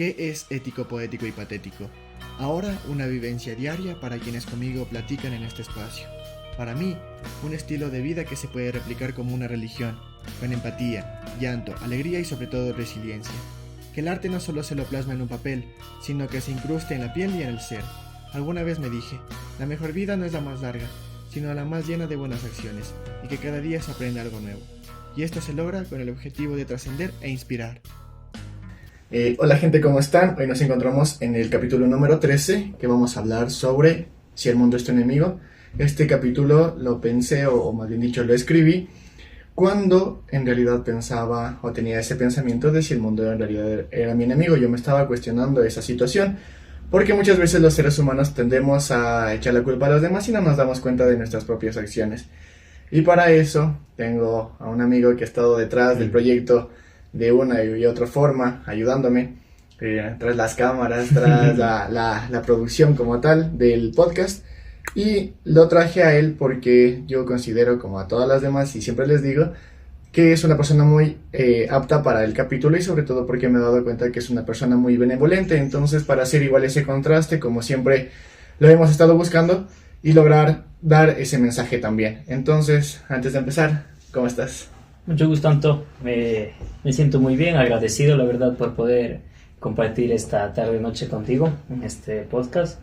¿Qué es ético, poético y patético? Ahora una vivencia diaria para quienes conmigo platican en este espacio. Para mí, un estilo de vida que se puede replicar como una religión, con empatía, llanto, alegría y sobre todo resiliencia. Que el arte no solo se lo plasma en un papel, sino que se incruste en la piel y en el ser. Alguna vez me dije, la mejor vida no es la más larga, sino la más llena de buenas acciones, y que cada día se aprende algo nuevo. Y esto se logra con el objetivo de trascender e inspirar. Hola gente, ¿cómo están? Hoy nos encontramos en el capítulo número 13, que vamos a hablar sobre si el mundo es tu enemigo. Este capítulo lo pensé, o más bien dicho, lo escribí cuando en realidad pensaba o tenía ese pensamiento de si el mundo en realidad era mi enemigo. Yo me estaba cuestionando esa situación, porque muchas veces los seres humanos tendemos a echar la culpa a los demás y no nos damos cuenta de nuestras propias acciones. Y para eso tengo a un amigo que ha estado detrás del proyecto de una y otra forma, ayudándome tras las cámaras, tras la producción como tal del podcast. Y lo traje a él porque yo considero, como a todas las demás, y siempre les digo, que es una persona muy apta para el capítulo, y sobre todo porque me he dado cuenta que es una persona muy benevolente. Entonces, para hacer igual ese contraste, como siempre lo hemos estado buscando, y lograr dar ese mensaje también. Entonces, antes de empezar, ¿cómo estás? Mucho gusto, Anto. Me siento muy bien, agradecido, la verdad, por poder compartir esta tarde-noche contigo en este podcast.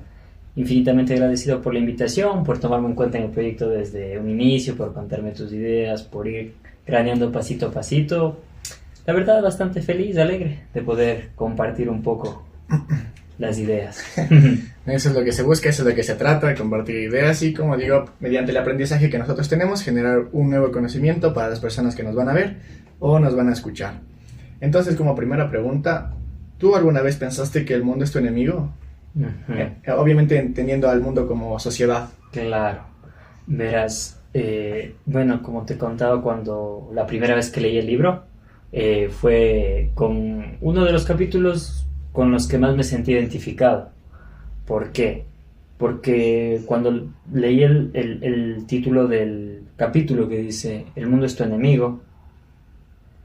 Infinitamente agradecido por la invitación, por tomarme en cuenta en el proyecto desde un inicio, por contarme tus ideas, por ir craneando pasito a pasito. La verdad, bastante feliz, alegre de poder compartir un poco las ideas. Eso es lo que se busca, eso es lo que se trata, compartir ideas y, como digo, mediante el aprendizaje que nosotros tenemos, generar un nuevo conocimiento para las personas que nos van a ver o nos van a escuchar. Entonces, como primera pregunta, ¿tú alguna vez pensaste que el mundo es tu enemigo? Obviamente entendiendo al mundo como sociedad. Claro, verás, bueno, como te contaba, cuando la primera vez que leí el libro, fue con uno de los capítulos con los que más me sentí identificado. ¿Por qué? Porque cuando leí el título del capítulo que dice "El mundo es tu enemigo",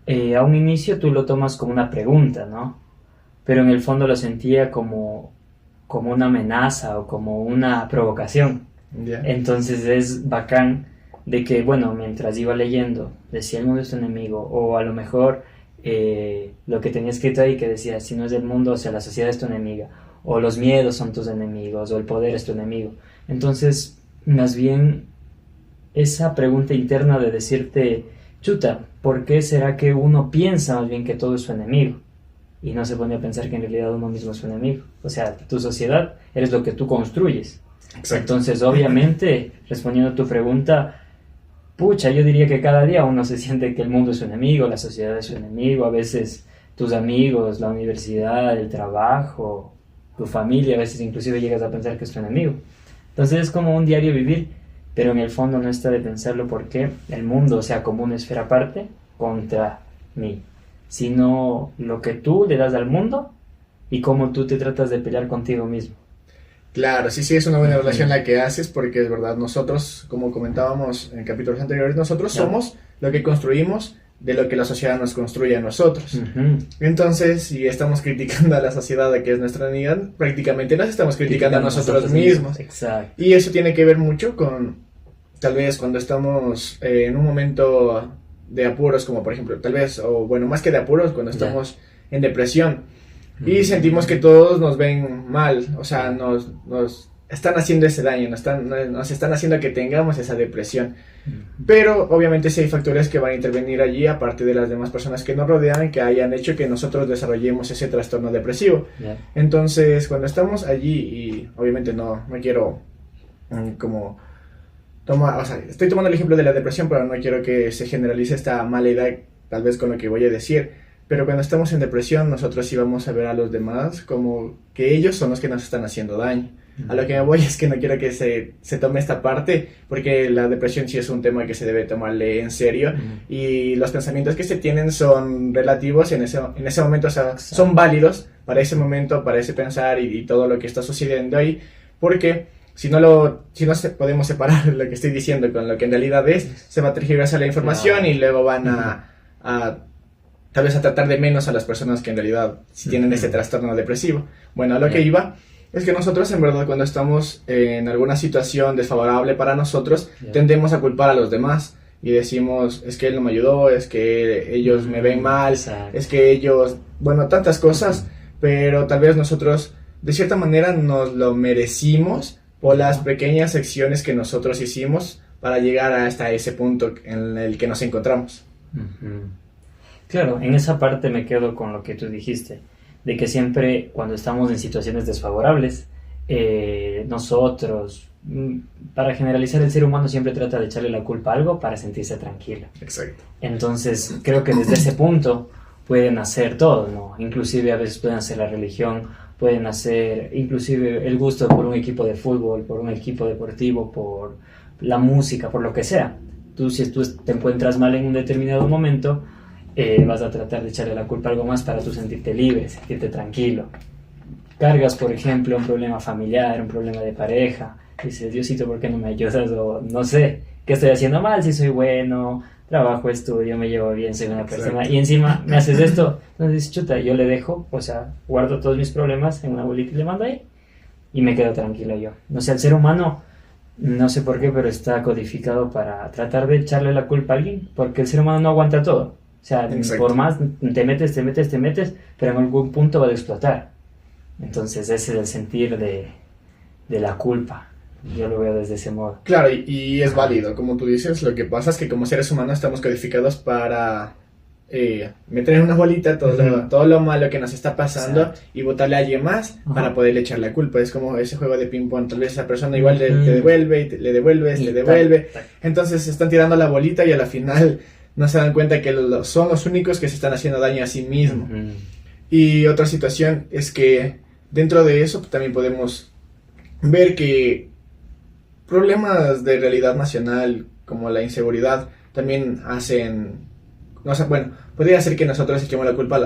a un inicio tú lo tomas como una pregunta, ¿no? Pero en el fondo lo sentía como una amenaza o como una provocación. Yeah. Entonces es bacán de que, bueno, mientras iba leyendo, decía "el mundo es tu enemigo", o a lo mejor lo que tenía escrito ahí que decía "si no es del mundo, o sea, la sociedad es tu enemiga", o los miedos son tus enemigos, o el poder es tu enemigo. Entonces, más bien, esa pregunta interna de decirte, chuta, ¿por qué será que uno piensa más bien que todo es su enemigo? Y no se pone a pensar que en realidad uno mismo es su enemigo. O sea, tu sociedad eres lo que tú construyes. Exacto. Entonces, obviamente, respondiendo a tu pregunta, pucha, yo diría que cada día uno se siente que el mundo es su enemigo, la sociedad es su enemigo, a veces tus amigos, la universidad, el trabajo, tu familia, a veces inclusive llegas a pensar que es tu enemigo. Entonces es como un diario vivir, pero en el fondo no está de pensarlo porque el mundo, o sea, como una esfera aparte contra mí, sino lo que tú le das al mundo y cómo tú te tratas de pelear contigo mismo. Claro, sí, es una buena relación la que haces, porque es verdad, nosotros, como comentábamos en capítulos anteriores, nosotros somos lo que construimos de lo que la sociedad nos construye a nosotros. Entonces, si estamos criticando a la sociedad de que es nuestra enemiga, prácticamente nos estamos criticando a nosotros mismos. Exacto. Y eso tiene que ver mucho con, tal vez, cuando estamos en un momento de apuros, como por ejemplo, tal vez, o bueno, más que de apuros, cuando estamos en depresión y sentimos que todos nos ven mal, o sea, nos están haciendo ese daño, nos están haciendo que tengamos esa depresión. Pero obviamente sí hay factores que van a intervenir allí, aparte de las demás personas que nos rodean, que hayan hecho que nosotros desarrollemos ese trastorno depresivo. Entonces, cuando estamos allí, y obviamente no quiero como o sea, estoy tomando el ejemplo de la depresión, pero no quiero que se generalice esta mala idea, tal vez con lo que voy a decir. Pero cuando estamos en depresión, nosotros sí vamos a ver a los demás como que ellos son los que nos están haciendo daño. A lo que me voy es que no quiero que se tome esta parte, porque la depresión sí es un tema que se debe tomarle en serio, y los pensamientos que se tienen son relativos en ese momento, o sea, son válidos para ese momento, para ese pensar y todo lo que está sucediendo ahí, porque si no podemos separar lo que estoy diciendo con lo que en realidad es, se va a tergiversar la información y luego van a tal vez a tratar de menos a las personas que en realidad sí tienen ese trastorno depresivo. Bueno, a lo que iba es que nosotros en verdad cuando estamos en alguna situación desfavorable para nosotros, tendemos a culpar a los demás y decimos, es que él no me ayudó, es que ellos me ven mal, es que ellos, bueno, tantas cosas, pero tal vez nosotros de cierta manera nos lo merecimos por las pequeñas acciones que nosotros hicimos para llegar hasta ese punto en el que nos encontramos. Claro, en esa parte me quedo con lo que tú dijiste, de que siempre cuando estamos en situaciones desfavorables, nosotros, para generalizar, el ser humano siempre trata de echarle la culpa a algo para sentirse tranquilo. Exacto. Entonces, creo que desde ese punto pueden hacer todo, ¿no? Inclusive a veces pueden hacer la religión, pueden hacer inclusive el gusto por un equipo de fútbol, por un equipo deportivo, por la música, por lo que sea. Si tú te encuentras mal en un determinado momento, vas a tratar de echarle la culpa a algo más para tú sentirte libre, sentirte tranquilo. Cargas, por ejemplo, un problema familiar, un problema de pareja, dices, Diosito, ¿por qué no me ayudas? O no sé, ¿qué estoy haciendo mal? Si soy bueno, trabajo, estudio, me llevo bien, soy una persona. Exacto. Y encima me haces esto. Entonces dices, chuta, yo le dejo, o sea, guardo todos mis problemas en una bolita y le mando ahí y me quedo tranquilo yo. No sé, el ser humano, no sé por qué, pero está codificado para tratar de echarle la culpa a alguien, porque el ser humano no aguanta todo. O sea, exacto, por más te metes, pero en algún punto va a explotar. Entonces ese es el sentir de la culpa. Yo lo veo desde ese modo. Claro, y es válido, como tú dices. Lo que pasa es que como seres humanos estamos codificados para meter en una bolita todo lo malo que nos está pasando, exacto, y botarle a alguien más para poderle echar la culpa. Es como ese juego de ping-pong. Tal vez esa persona igual te devuelve, y le devuelves, le devuelve. Entonces están tirando la bolita y a la final no se dan cuenta que son los únicos que se están haciendo daño a sí mismos. Y otra situación es que dentro de eso también podemos ver que problemas de realidad nacional como la inseguridad también hacen, no sé, bueno, podría ser que nosotros echemos la culpa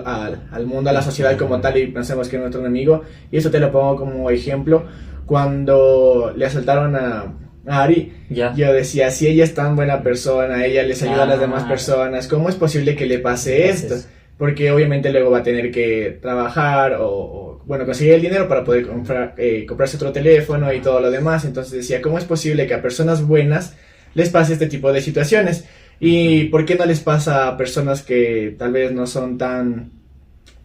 al mundo, a la sociedad como tal, y pensemos que es nuestro enemigo. Y eso te lo pongo como ejemplo. Cuando le asaltaron a Ari, yo decía, si ella es tan buena persona, ella les ayuda a las demás personas, ¿cómo es posible que le pase esto? Porque obviamente luego va a tener que trabajar o conseguir el dinero para poder comprarse otro teléfono y todo lo demás. Entonces decía, ¿cómo es posible que a personas buenas les pase este tipo de situaciones? ¿Y por qué no les pasa a personas que tal vez no son tan...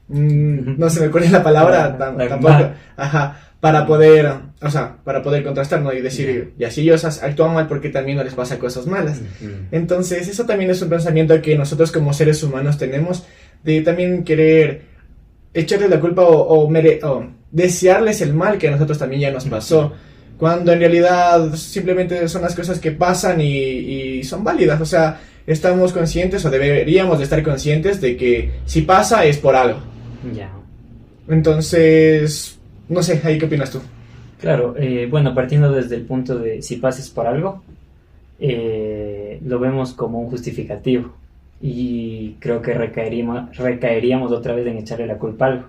no se me ocurre la palabra, tampoco... para poder contrastar, ¿no? Y decir, y así ellos actúan mal porque también no les pasa cosas malas. Entonces, eso también es un pensamiento que nosotros como seres humanos tenemos, de también querer echarles la culpa o desearles el mal que a nosotros también ya nos pasó, cuando en realidad simplemente son las cosas que pasan y son válidas. O sea, estamos conscientes o deberíamos de estar conscientes de que si pasa es por algo. Entonces... no sé, ¿ahí qué opinas tú? Claro, bueno, partiendo desde el punto de si pases por algo, lo vemos como un justificativo y creo que recaeríamos otra vez en echarle la culpa a algo,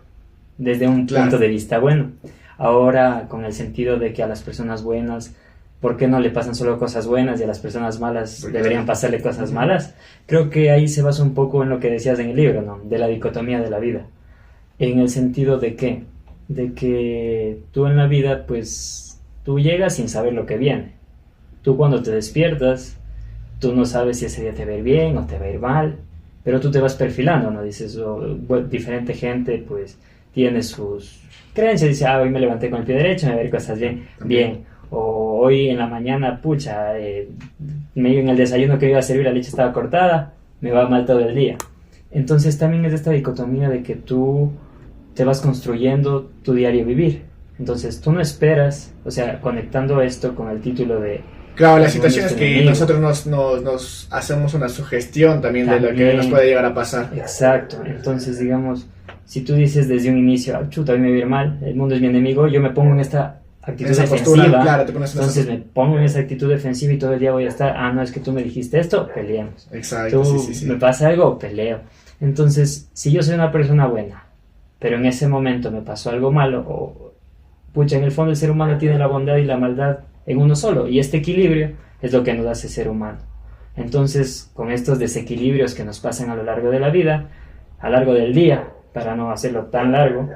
desde un punto de vista bueno. Ahora, con el sentido de que a las personas buenas, ¿por qué no le pasan solo cosas buenas y a las personas malas deberían pasarle cosas malas? Creo que ahí se basa un poco en lo que decías en el libro, ¿no? De la dicotomía de la vida, en el sentido de que tú en la vida, pues, tú llegas sin saber lo que viene. Tú cuando te despiertas, tú no sabes si ese día te va a ir bien o te va a ir mal, pero tú te vas perfilando, ¿no? Dices, diferente gente, pues, tiene sus creencias. Dice, hoy me levanté con el pie derecho, me va a ir cosas bien. O hoy en la mañana, pucha, medio en el desayuno que iba a servir la leche estaba cortada, me va mal todo el día. Entonces también es esta dicotomía de que tú te vas construyendo tu diario vivir. Entonces tú no esperas, o sea, conectando esto con el título de... Claro, la situación es que nosotros nos hacemos una sugestión también de lo que nos puede llegar a pasar. Exacto, entonces digamos, si tú dices desde un inicio, chuta, hoy me va a ir mal, el mundo es mi enemigo, yo me pongo en esta actitud defensiva, postura, claro, entonces me pongo en esa actitud defensiva y todo el día voy a estar, no, es que tú me dijiste esto, peleamos. Exacto, sí. Me pasa algo, peleo. Entonces, si yo soy una persona buena, pero en ese momento me pasó algo malo, o pucha, en el fondo el ser humano tiene la bondad y la maldad en uno solo, y este equilibrio es lo que nos hace ser humano. Entonces, con estos desequilibrios que nos pasan a lo largo de la vida, a lo largo del día, para no hacerlo tan largo,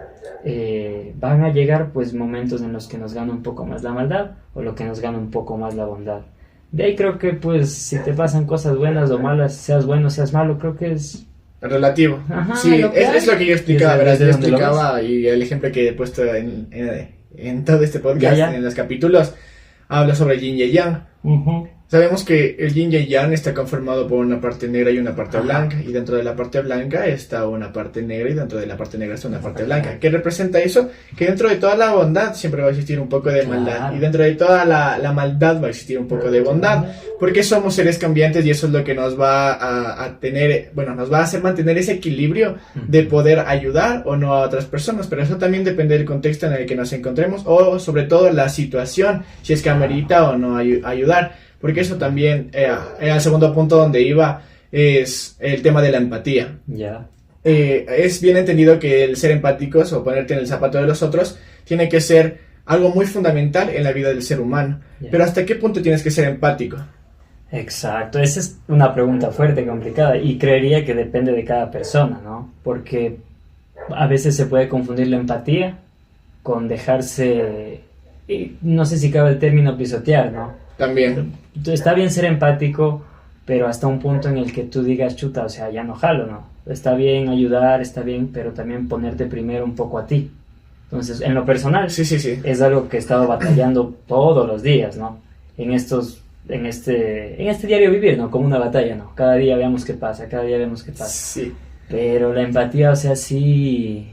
van a llegar pues momentos en los que nos gana un poco más la maldad o lo que nos gana un poco más la bondad. De ahí creo que pues si te pasan cosas buenas o malas, seas bueno, seas malo, creo que es relativo. Ajá, sí, es lo que yo explicaba, ¿verdad? Yo explicaba y el ejemplo que he puesto en todo este podcast, en los capítulos, habla sobre yin y yang. Sabemos que el yin y el yang está conformado por una parte negra y una parte blanca, y dentro de la parte blanca está una parte negra y dentro de la parte negra está una parte blanca. ¿Qué representa eso? Que dentro de toda la bondad siempre va a existir un poco de maldad, y dentro de toda la maldad va a existir un poco de bondad, porque somos seres cambiantes y eso es lo que nos va a tener, bueno, nos va a hacer mantener ese equilibrio de poder ayudar o no a otras personas, pero eso también depende del contexto en el que nos encontremos o sobre todo la situación, si es que amerita o no ayudar. Porque eso también, el segundo punto donde iba, es el tema de la empatía. Es bien entendido que el ser empáticos o ponerte en el zapato de los otros tiene que ser algo muy fundamental en la vida del ser humano. Pero ¿hasta qué punto tienes que ser empático? Exacto, esa es una pregunta fuerte, complicada, y creería que depende de cada persona, ¿no? Porque a veces se puede confundir la empatía con dejarse, no sé si cabe el término pisotear, ¿no? También. Está bien ser empático, pero hasta un punto en el que tú digas, chuta, o sea, ya no jalo, ¿no? Está bien ayudar, está bien, pero también ponerte primero un poco a ti. Entonces, en lo personal, sí. es algo que he estado batallando todos los días, ¿no? En este diario vivir, ¿no? Como una batalla, ¿no? Cada día veamos qué pasa, Sí. Pero la empatía, o sea, sí,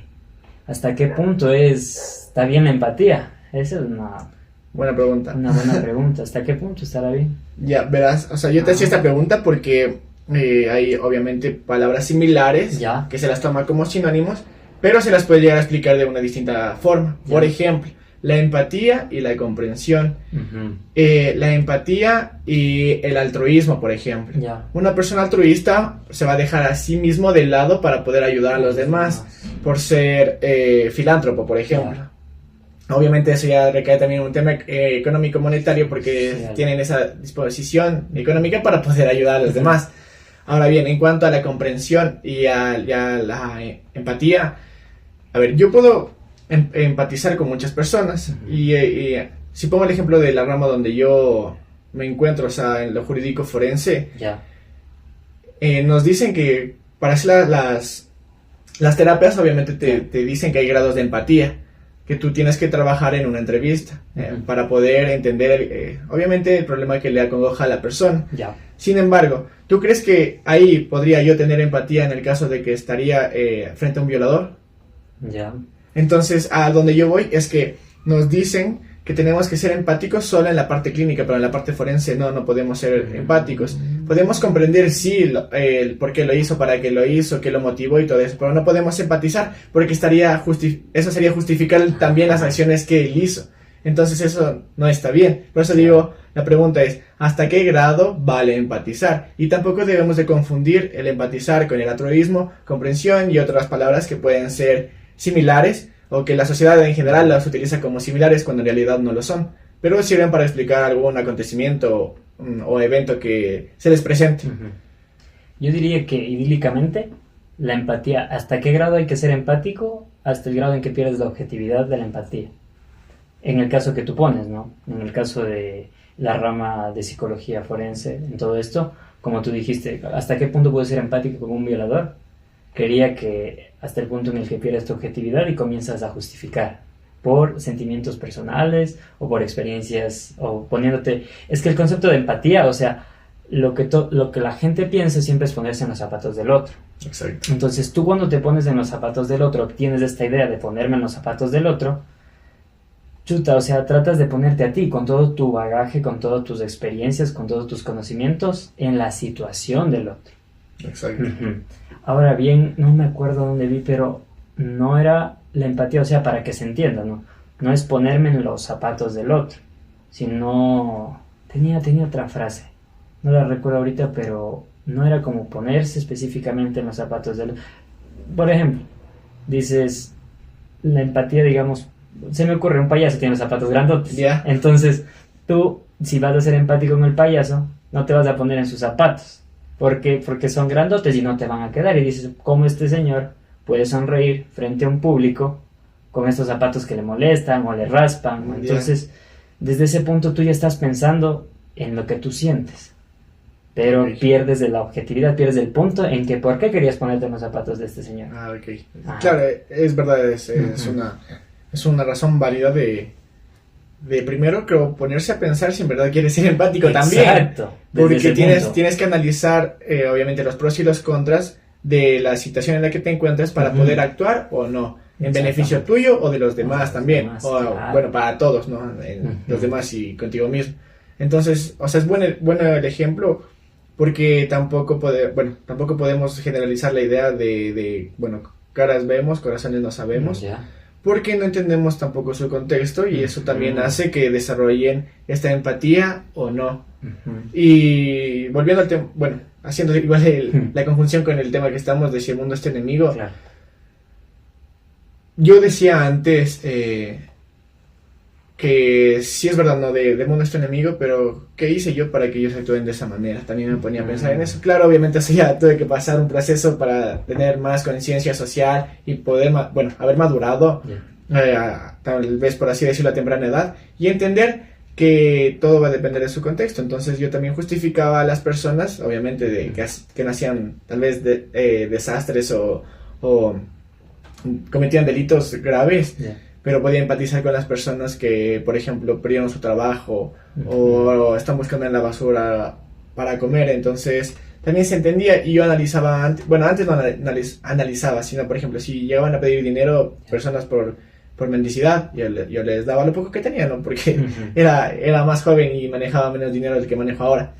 ¿hasta qué punto está bien la empatía? Esa es una buena pregunta. Una buena pregunta. ¿Hasta qué punto estará bien? Ya, verás, o sea, yo te hacía esta pregunta porque hay obviamente palabras similares que se las toma como sinónimos, pero se las puede llegar a explicar de una distinta forma. Por ejemplo, la empatía y la comprensión. La empatía y el altruismo, por ejemplo. Una persona altruista se va a dejar a sí mismo de lado para poder ayudar a los demás, por ser filántropo, por ejemplo. Obviamente eso ya recae también en un tema económico monetario porque tienen esa disposición económica para poder ayudar a los demás. Ahora bien, en cuanto a la comprensión y a la empatía, a ver, yo puedo empatizar con muchas personas y si pongo el ejemplo de la rama donde yo me encuentro, o sea, en lo jurídico forense, nos dicen que para hacer las terapias obviamente te dicen que hay grados de empatía, que tú tienes que trabajar en una entrevista para poder entender, obviamente, el problema que le acongoja a la persona. Sin embargo, ¿tú crees que ahí podría yo tener empatía en el caso de que estaría frente a un violador? Entonces, a donde yo voy es que nos dicen que tenemos que ser empáticos solo en la parte clínica, pero en la parte forense no podemos ser empáticos. Podemos comprender, sí, el por qué lo hizo, para qué lo hizo, qué lo motivó y todo eso, pero no podemos empatizar porque eso sería justificar también las acciones que él hizo. Entonces eso no está bien. Por eso digo, la pregunta es, ¿hasta qué grado vale empatizar? Y tampoco debemos de confundir el empatizar con el altruismo, comprensión y otras palabras que pueden ser similares, o que la sociedad en general las utiliza como similares cuando en realidad no lo son, pero sirven para explicar algún acontecimiento o evento que se les presente. Yo diría que idílicamente la empatía, ¿hasta qué grado hay que ser empático? Hasta el grado en que pierdes la objetividad de la empatía. En el caso que tú pones, ¿no? En el caso de la rama de psicología forense, en todo esto, como tú dijiste, ¿hasta qué punto puedes ser empático con un violador? Creería que hasta el punto en el que pierdes tu objetividad y comienzas a justificar por sentimientos personales o por experiencias o poniéndote... Es que el concepto de empatía, o sea, lo que la gente piensa siempre es ponerse en los zapatos del otro. Exacto. Entonces tú cuando te pones en los zapatos del otro, tienes esta idea de ponerme en los zapatos del otro, chuta, o sea, tratas de ponerte a ti con todo tu bagaje, con todas tus experiencias, con todos tus conocimientos en la situación del otro. Exacto. Ahora bien, no me acuerdo dónde vi, pero no era la empatía, o sea, para que se entienda, ¿no? No es ponerme en los zapatos del otro, sino... Tenía otra frase, no la recuerdo ahorita, pero no era como ponerse específicamente en los zapatos del otro. Por ejemplo, dices, la empatía, digamos, se me ocurre, un payaso tiene los zapatos grandotes. Entonces, tú, si vas a ser empático con el payaso, no te vas a poner en sus zapatos. porque son grandotes y no te van a quedar. Y dices, ¿cómo este señor puede sonreír frente a un público con estos zapatos que le molestan o le raspan? Yeah. Entonces, desde ese punto tú ya estás pensando en lo que tú sientes. Pero pierdes de la objetividad, pierdes el punto en que ¿por qué querías ponerte en los zapatos de este señor? Ah, ok. Ajá. Claro, es verdad, es una razón válida de primero creo ponerse a pensar si en verdad quieres ser empático también. Exacto. Porque Desde ese punto. tienes que analizar obviamente los pros y los contras de la situación en la que te encuentras para poder actuar o no. En beneficio tuyo o de los demás también. Claro. Bueno, para todos, ¿no? Los demás y contigo mismo. Entonces, o sea, es bueno el ejemplo porque tampoco podemos generalizar la idea de caras vemos, corazones no sabemos. Ya. Porque no entendemos tampoco su contexto y eso también hace que desarrollen esta empatía o no. Y volviendo al tema, haciendo igual la conjunción con el tema que estamos de si el mundo es tu enemigo. Claro. Yo decía antes que sí es verdad, no, de mundo es tu enemigo, pero ¿qué hice yo para que ellos actúen de esa manera? También me ponía a pensar en eso. Claro, obviamente eso ya tuve que pasar un proceso para tener más conciencia social y poder, haber madurado, tal vez por así decirlo a temprana edad, y entender que todo va a depender de su contexto. Entonces yo también justificaba a las personas, obviamente, que no hacían tal vez desastres o cometían delitos graves, pero podía empatizar con las personas que, por ejemplo, perdieron su trabajo o están buscando en la basura para comer. Entonces también se entendía y yo analizaba, antes no analizaba, sino por ejemplo, si llegaban a pedir dinero personas por mendicidad, yo les daba lo poco que tenía, ¿no? Porque era más joven y manejaba menos dinero del que manejo ahora.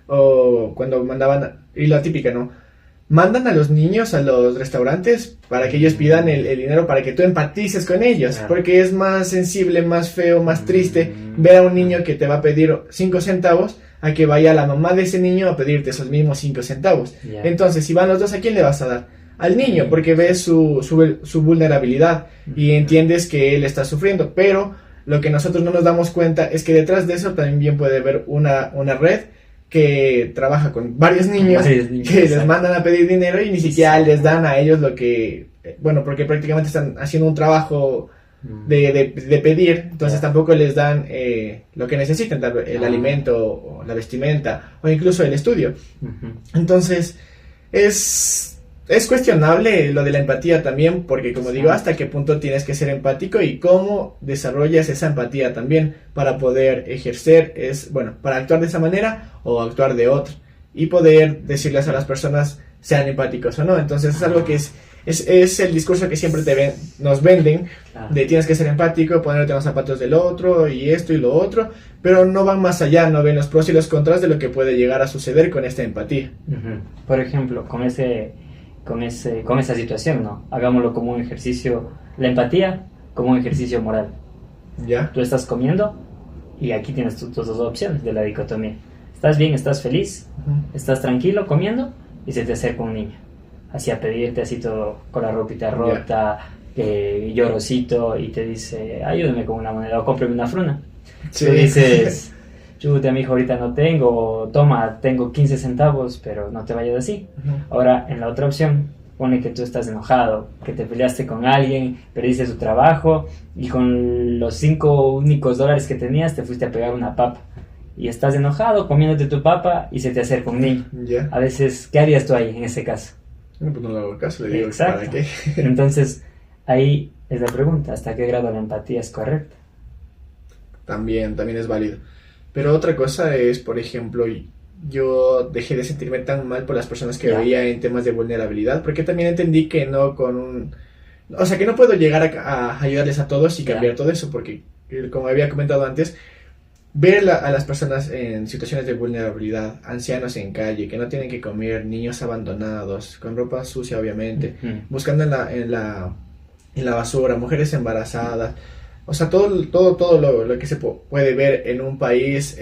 O cuando mandaban, y la típica, ¿no? Mandan a los niños a los restaurantes para que ellos pidan el dinero para que tú empatices con ellos, porque es más sensible, más feo, más triste ver a un niño que te va a pedir 5 centavos a que vaya la mamá de ese niño a pedirte esos mismos 5 centavos. Entonces, si van los dos, ¿a quién le vas a dar? Al niño, porque ves su vulnerabilidad y entiendes que él está sufriendo, pero lo que nosotros no nos damos cuenta es que detrás de eso también puede haber una red que trabaja con varios niños que les mandan a pedir dinero y ni siquiera les dan a ellos lo que, porque prácticamente están haciendo un trabajo de pedir, entonces tampoco les dan lo que necesitan, el alimento o la vestimenta o incluso el estudio. Entonces es cuestionable lo de la empatía también, porque como digo, hasta qué punto tienes que ser empático y cómo desarrollas esa empatía también para poder ejercer, para actuar de esa manera o actuar de otra y poder decirles a las personas sean empáticos o no. Entonces es algo que es el discurso que siempre nos venden, de tienes que ser empático, ponerte en los zapatos del otro y esto y lo otro, pero no van más allá, no ven los pros y los contras de lo que puede llegar a suceder con esta empatía. Por ejemplo, con esa situación, ¿no? Hagámoslo como un ejercicio, la empatía como un ejercicio moral. ¿Ya? Tú estás comiendo y aquí tienes tus dos opciones de la dicotomía. Estás bien, estás feliz, estás tranquilo comiendo y se te acerca un niño. Así a pedirte, así todo con la ropita rota, llorosito, y te dice, ayúdame con una moneda o cómprame una fruna. Sí. Tú dices, chuta, mi hijo, ahorita no tengo, o toma, tengo 15 centavos, pero no te vayas así. Ahora, en la otra opción, pone que tú estás enojado, que te peleaste con alguien, perdiste tu trabajo, y con los 5 únicos dólares que tenías te fuiste a pegar una papa. Y estás enojado, comiéndote tu papa, y se te acerca un niño. A veces, ¿qué harías tú ahí, en ese caso? No, pues no le hago caso, le digo, exacto. ¿para qué? Entonces, ahí es la pregunta, ¿hasta qué grado la empatía es correcta? También es válido. Pero otra cosa es, por ejemplo, yo dejé de sentirme tan mal por las personas que veía en temas de vulnerabilidad, porque también entendí que no que no puedo llegar a ayudarles a todos y cambiar todo eso, porque, como había comentado antes, ver a las personas en situaciones de vulnerabilidad, ancianos en calle, que no tienen que comer, niños abandonados, con ropa sucia obviamente, buscando en la basura, mujeres embarazadas, o sea, todo lo que se puede ver en un país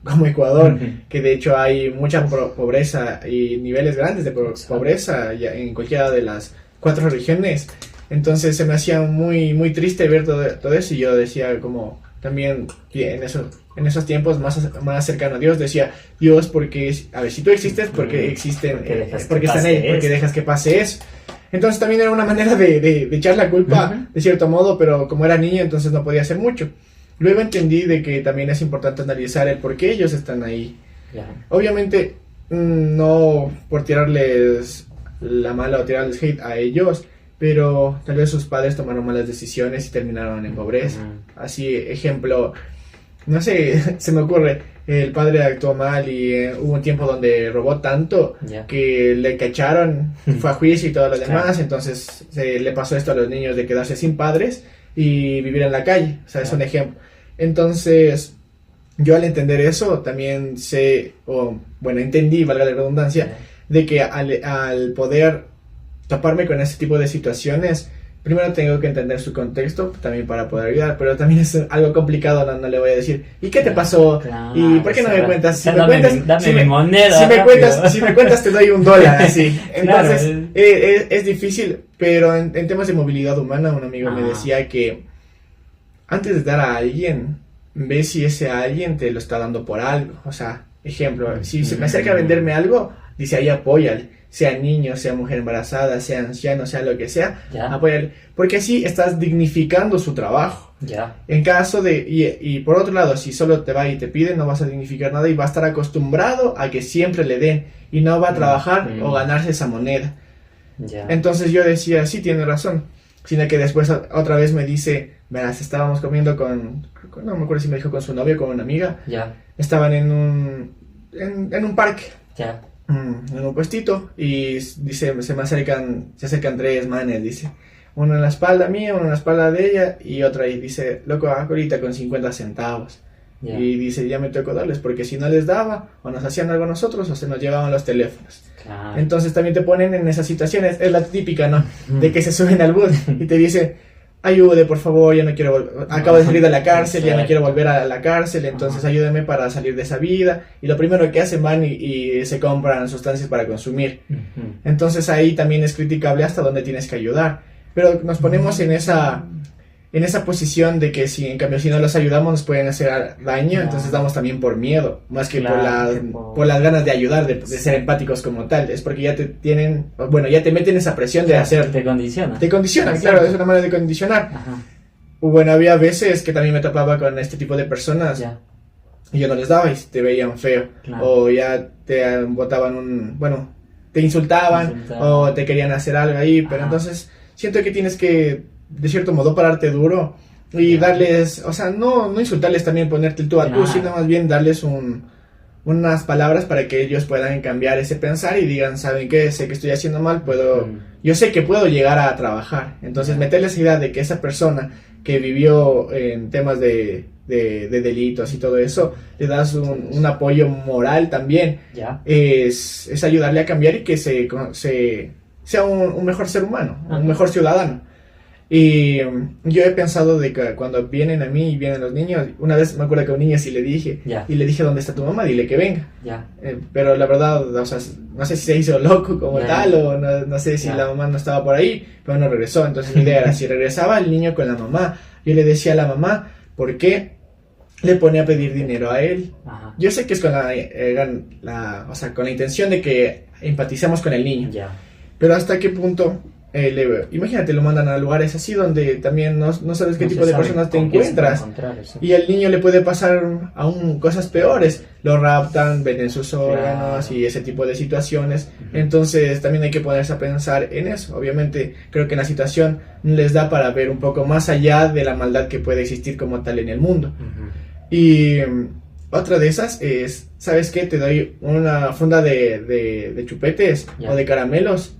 como Ecuador, que de hecho hay mucha pobreza y niveles grandes de pobreza en cualquiera de las 4 regiones. Entonces se me hacía muy, muy triste ver todo eso y yo decía como, también en esos tiempos más cercano a Dios, decía, Dios, porque, a ver, si tú existes, porque existen, porque están ahí, porque dejas que pase eso. Entonces también era una manera de echar la culpa, de cierto modo, pero como era niño, entonces no podía hacer mucho. Luego entendí de que también es importante analizar el por qué ellos están ahí. Obviamente, no por tirarles la mala o tirarles hate a ellos, pero tal vez sus padres tomaron malas decisiones y terminaron en pobreza. Así, ejemplo, no sé, se me ocurre, el padre actuó mal y hubo un tiempo donde robó tanto que le cacharon, fue a juicio y todo lo demás, entonces le pasó esto a los niños de quedarse sin padres y vivir en la calle, o sea, es un ejemplo. Entonces, yo al entender eso también entendí, valga la redundancia, de que al poder toparme con ese tipo de situaciones, primero tengo que entender su contexto también para poder ayudar, pero también es algo complicado, no le voy a decir, ¿y qué te pasó? ¿Y por qué no me cuentas? Si me cuentas, dame mi moneda, si me cuentas te doy $1, así. Entonces, es difícil, pero en temas de movilidad humana, un amigo me decía que antes de dar a alguien, ve si ese alguien te lo está dando por algo. O sea, ejemplo, si se me acerca a venderme algo, dice ahí apóyale. Sea niño, sea mujer embarazada, sea anciano, sea lo que sea, apóyale. Porque así estás dignificando su trabajo. En caso de... Y por otro lado, si solo te va y te pide, no vas a dignificar nada y va a estar acostumbrado a que siempre le den y no va a trabajar o ganarse esa moneda. Entonces yo decía, sí, tiene razón. Sino que después otra vez me dice, verás, estábamos comiendo no me acuerdo si me dijo con su novia o con una amiga. Estaban en un parque. En un puestito y dice, se acercan 3 manes, dice, uno en la espalda mía, uno en la espalda de ella y otro ahí, dice, loco, ahorita con 50 centavos. Y dice, ya me tocó darles, porque si no les daba, o nos hacían algo a nosotros, o se nos llevaban los teléfonos. Entonces también te ponen en esas situaciones, es la típica, ¿no? De que se suben al bus y te dicen, ayude, por favor, ya no quiero acabo de salir de la cárcel, ya no quiero volver a la cárcel, entonces ayúdeme para salir de esa vida. Y lo primero que hacen van y se compran sustancias para consumir. Entonces ahí también es criticable hasta dónde tienes que ayudar. Pero nos ponemos en esa posición de que si no los ayudamos nos pueden hacer daño, entonces damos también por miedo, más que por las ganas de ayudar, de ser empáticos como tal. Es porque ya ya te meten esa presión de hacer. Te condicionan, claro, es una manera de condicionar. Bueno, había veces que también me topaba con este tipo de personas y yo no les daba y te veían feo, o ya te botaban te insultaban o te querían hacer algo ahí, pero entonces siento que tienes que de cierto modo pararte duro y darles, o sea, no insultarles también, ponerte el tú a tú, sino más bien darles unas palabras para que ellos puedan cambiar ese pensar y digan, ¿saben qué? Sé que estoy haciendo mal, yo sé que puedo llegar a trabajar. Entonces meterles la idea de que esa persona que vivió en temas de delitos y todo eso, le das un apoyo moral también, es ayudarle a cambiar y que sea un mejor ser humano, un mejor ciudadano. Y yo he pensado de que cuando vienen a mí y vienen los niños, una vez me acuerdo que a un niño sí le dije, y le dije, ¿dónde está tu mamá? Dile que venga. Pero la verdad, o sea, no sé si se hizo loco como tal, o no sé si la mamá no estaba por ahí, pero no regresó. Entonces mi idea era, si regresaba el niño con la mamá, yo le decía a la mamá, ¿por qué le pone a pedir dinero a él? Yo sé que es con con la intención de que empaticemos con el niño, pero ¿hasta qué punto? Imagínate, lo mandan a lugares así donde también no sabes qué tipo de personas te encuentras, y al niño le puede pasar aún cosas peores, lo raptan, venden sus órganos y ese tipo de situaciones. Entonces también hay que ponerse a pensar en eso. Obviamente creo que la situación les da para ver un poco más allá de la maldad que puede existir como tal en el mundo. Y otra de esas es, ¿sabes qué? Te doy una funda de chupetes o de caramelos.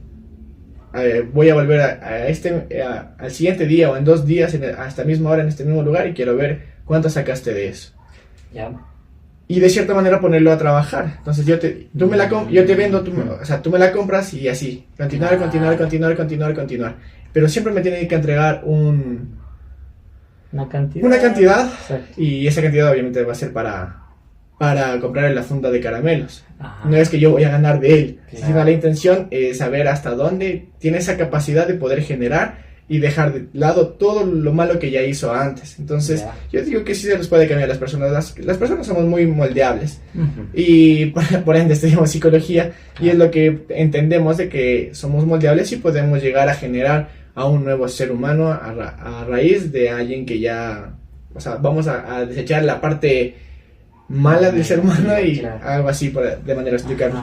Voy a volver al siguiente día o en 2 días a esta misma hora en este mismo lugar y quiero ver cuánto sacaste de eso. Y de cierta manera ponerlo a trabajar. Entonces yo te vendo, tú me la compras y así continuar. Pero siempre me tienen que entregar una cantidad y esa cantidad obviamente va a ser para comprar la funda de caramelos. No es que yo voy a ganar de él, sino la intención es saber hasta dónde tiene esa capacidad de poder generar y dejar de lado todo lo malo que ya hizo antes. Entonces, yo digo que sí se les puede cambiar a las personas. Las personas somos muy moldeables. Y por ende estudiamos psicología y es lo que entendemos de que somos moldeables y podemos llegar a generar a un nuevo ser humano a raíz de alguien que ya, o sea, vamos a desechar la parte mala del ser humano y algo así de manera explicable.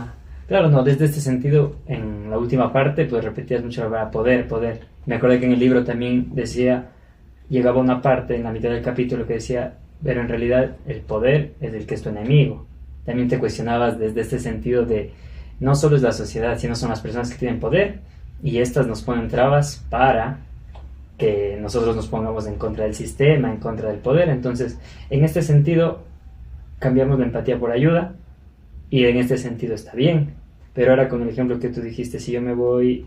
Claro, no, desde este sentido, en la última parte, pues repetías mucho la palabra poder. Me acuerdo que en el libro también decía, llegaba una parte en la mitad del capítulo que decía, pero en realidad el poder es el que es tu enemigo. También te cuestionabas desde este sentido de, no solo es la sociedad, sino son las personas que tienen poder, y estas nos ponen trabas para que nosotros nos pongamos en contra del sistema, en contra del poder. Entonces, en este sentido, cambiamos la empatía por ayuda, y en este sentido está bien. Pero ahora con el ejemplo que tú dijiste, si yo me voy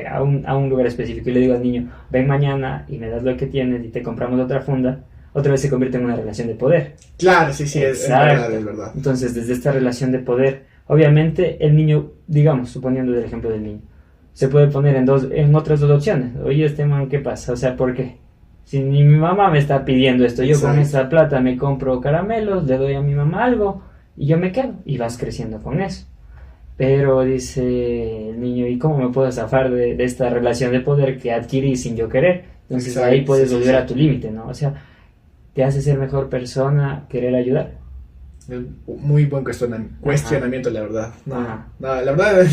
a un lugar específico y le digo al niño, ven mañana y me das lo que tienes y te compramos otra funda, otra vez se convierte en una relación de poder. Claro, sí, es verdad, es verdad. Entonces, desde esta relación de poder, obviamente el niño, digamos, suponiendo el ejemplo del niño, se puede poner en otras dos opciones. Oye, este man, ¿qué pasa? O sea, ¿por qué? Si ni mi mamá me está pidiendo esto, yo con esa plata me compro caramelos, le doy a mi mamá algo y yo me quedo. Y vas creciendo con eso. Pero dice el niño, ¿y cómo me puedo zafar de esta relación de poder que adquirí sin yo querer? Entonces ahí puedes volver a tu límite, ¿no? O sea, te hace ser mejor persona querer ayudar. Muy buen cuestionamiento, la verdad. No, la verdad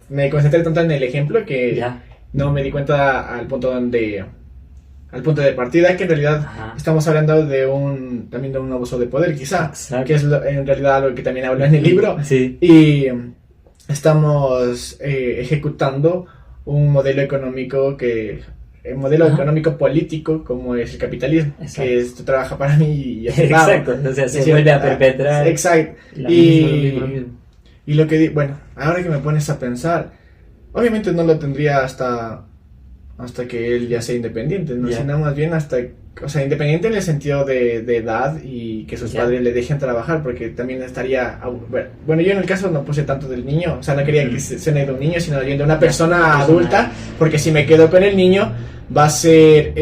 me concentré tanto en el ejemplo que no me di cuenta al punto de partida, que en realidad estamos hablando también de un abuso de poder, quizá. Exacto. Que es en realidad algo que también hablo en el libro. Sí. Y estamos ejecutando un modelo económico económico político como es el capitalismo. Exacto. Que esto trabaja para mí y exacto, o sea, se vuelve a perpetrar. Exacto. Y lo que bueno, ahora que me pones a pensar, obviamente no lo tendría hasta que él ya sea independiente, ¿no? Sino más bien independiente en el sentido de edad y que sus padres le dejen trabajar, porque también estaría, bueno, yo en el caso no puse tanto del niño, o sea, no quería que suene de un niño, sino de una persona adulta, porque si me quedo con el niño, va a ser,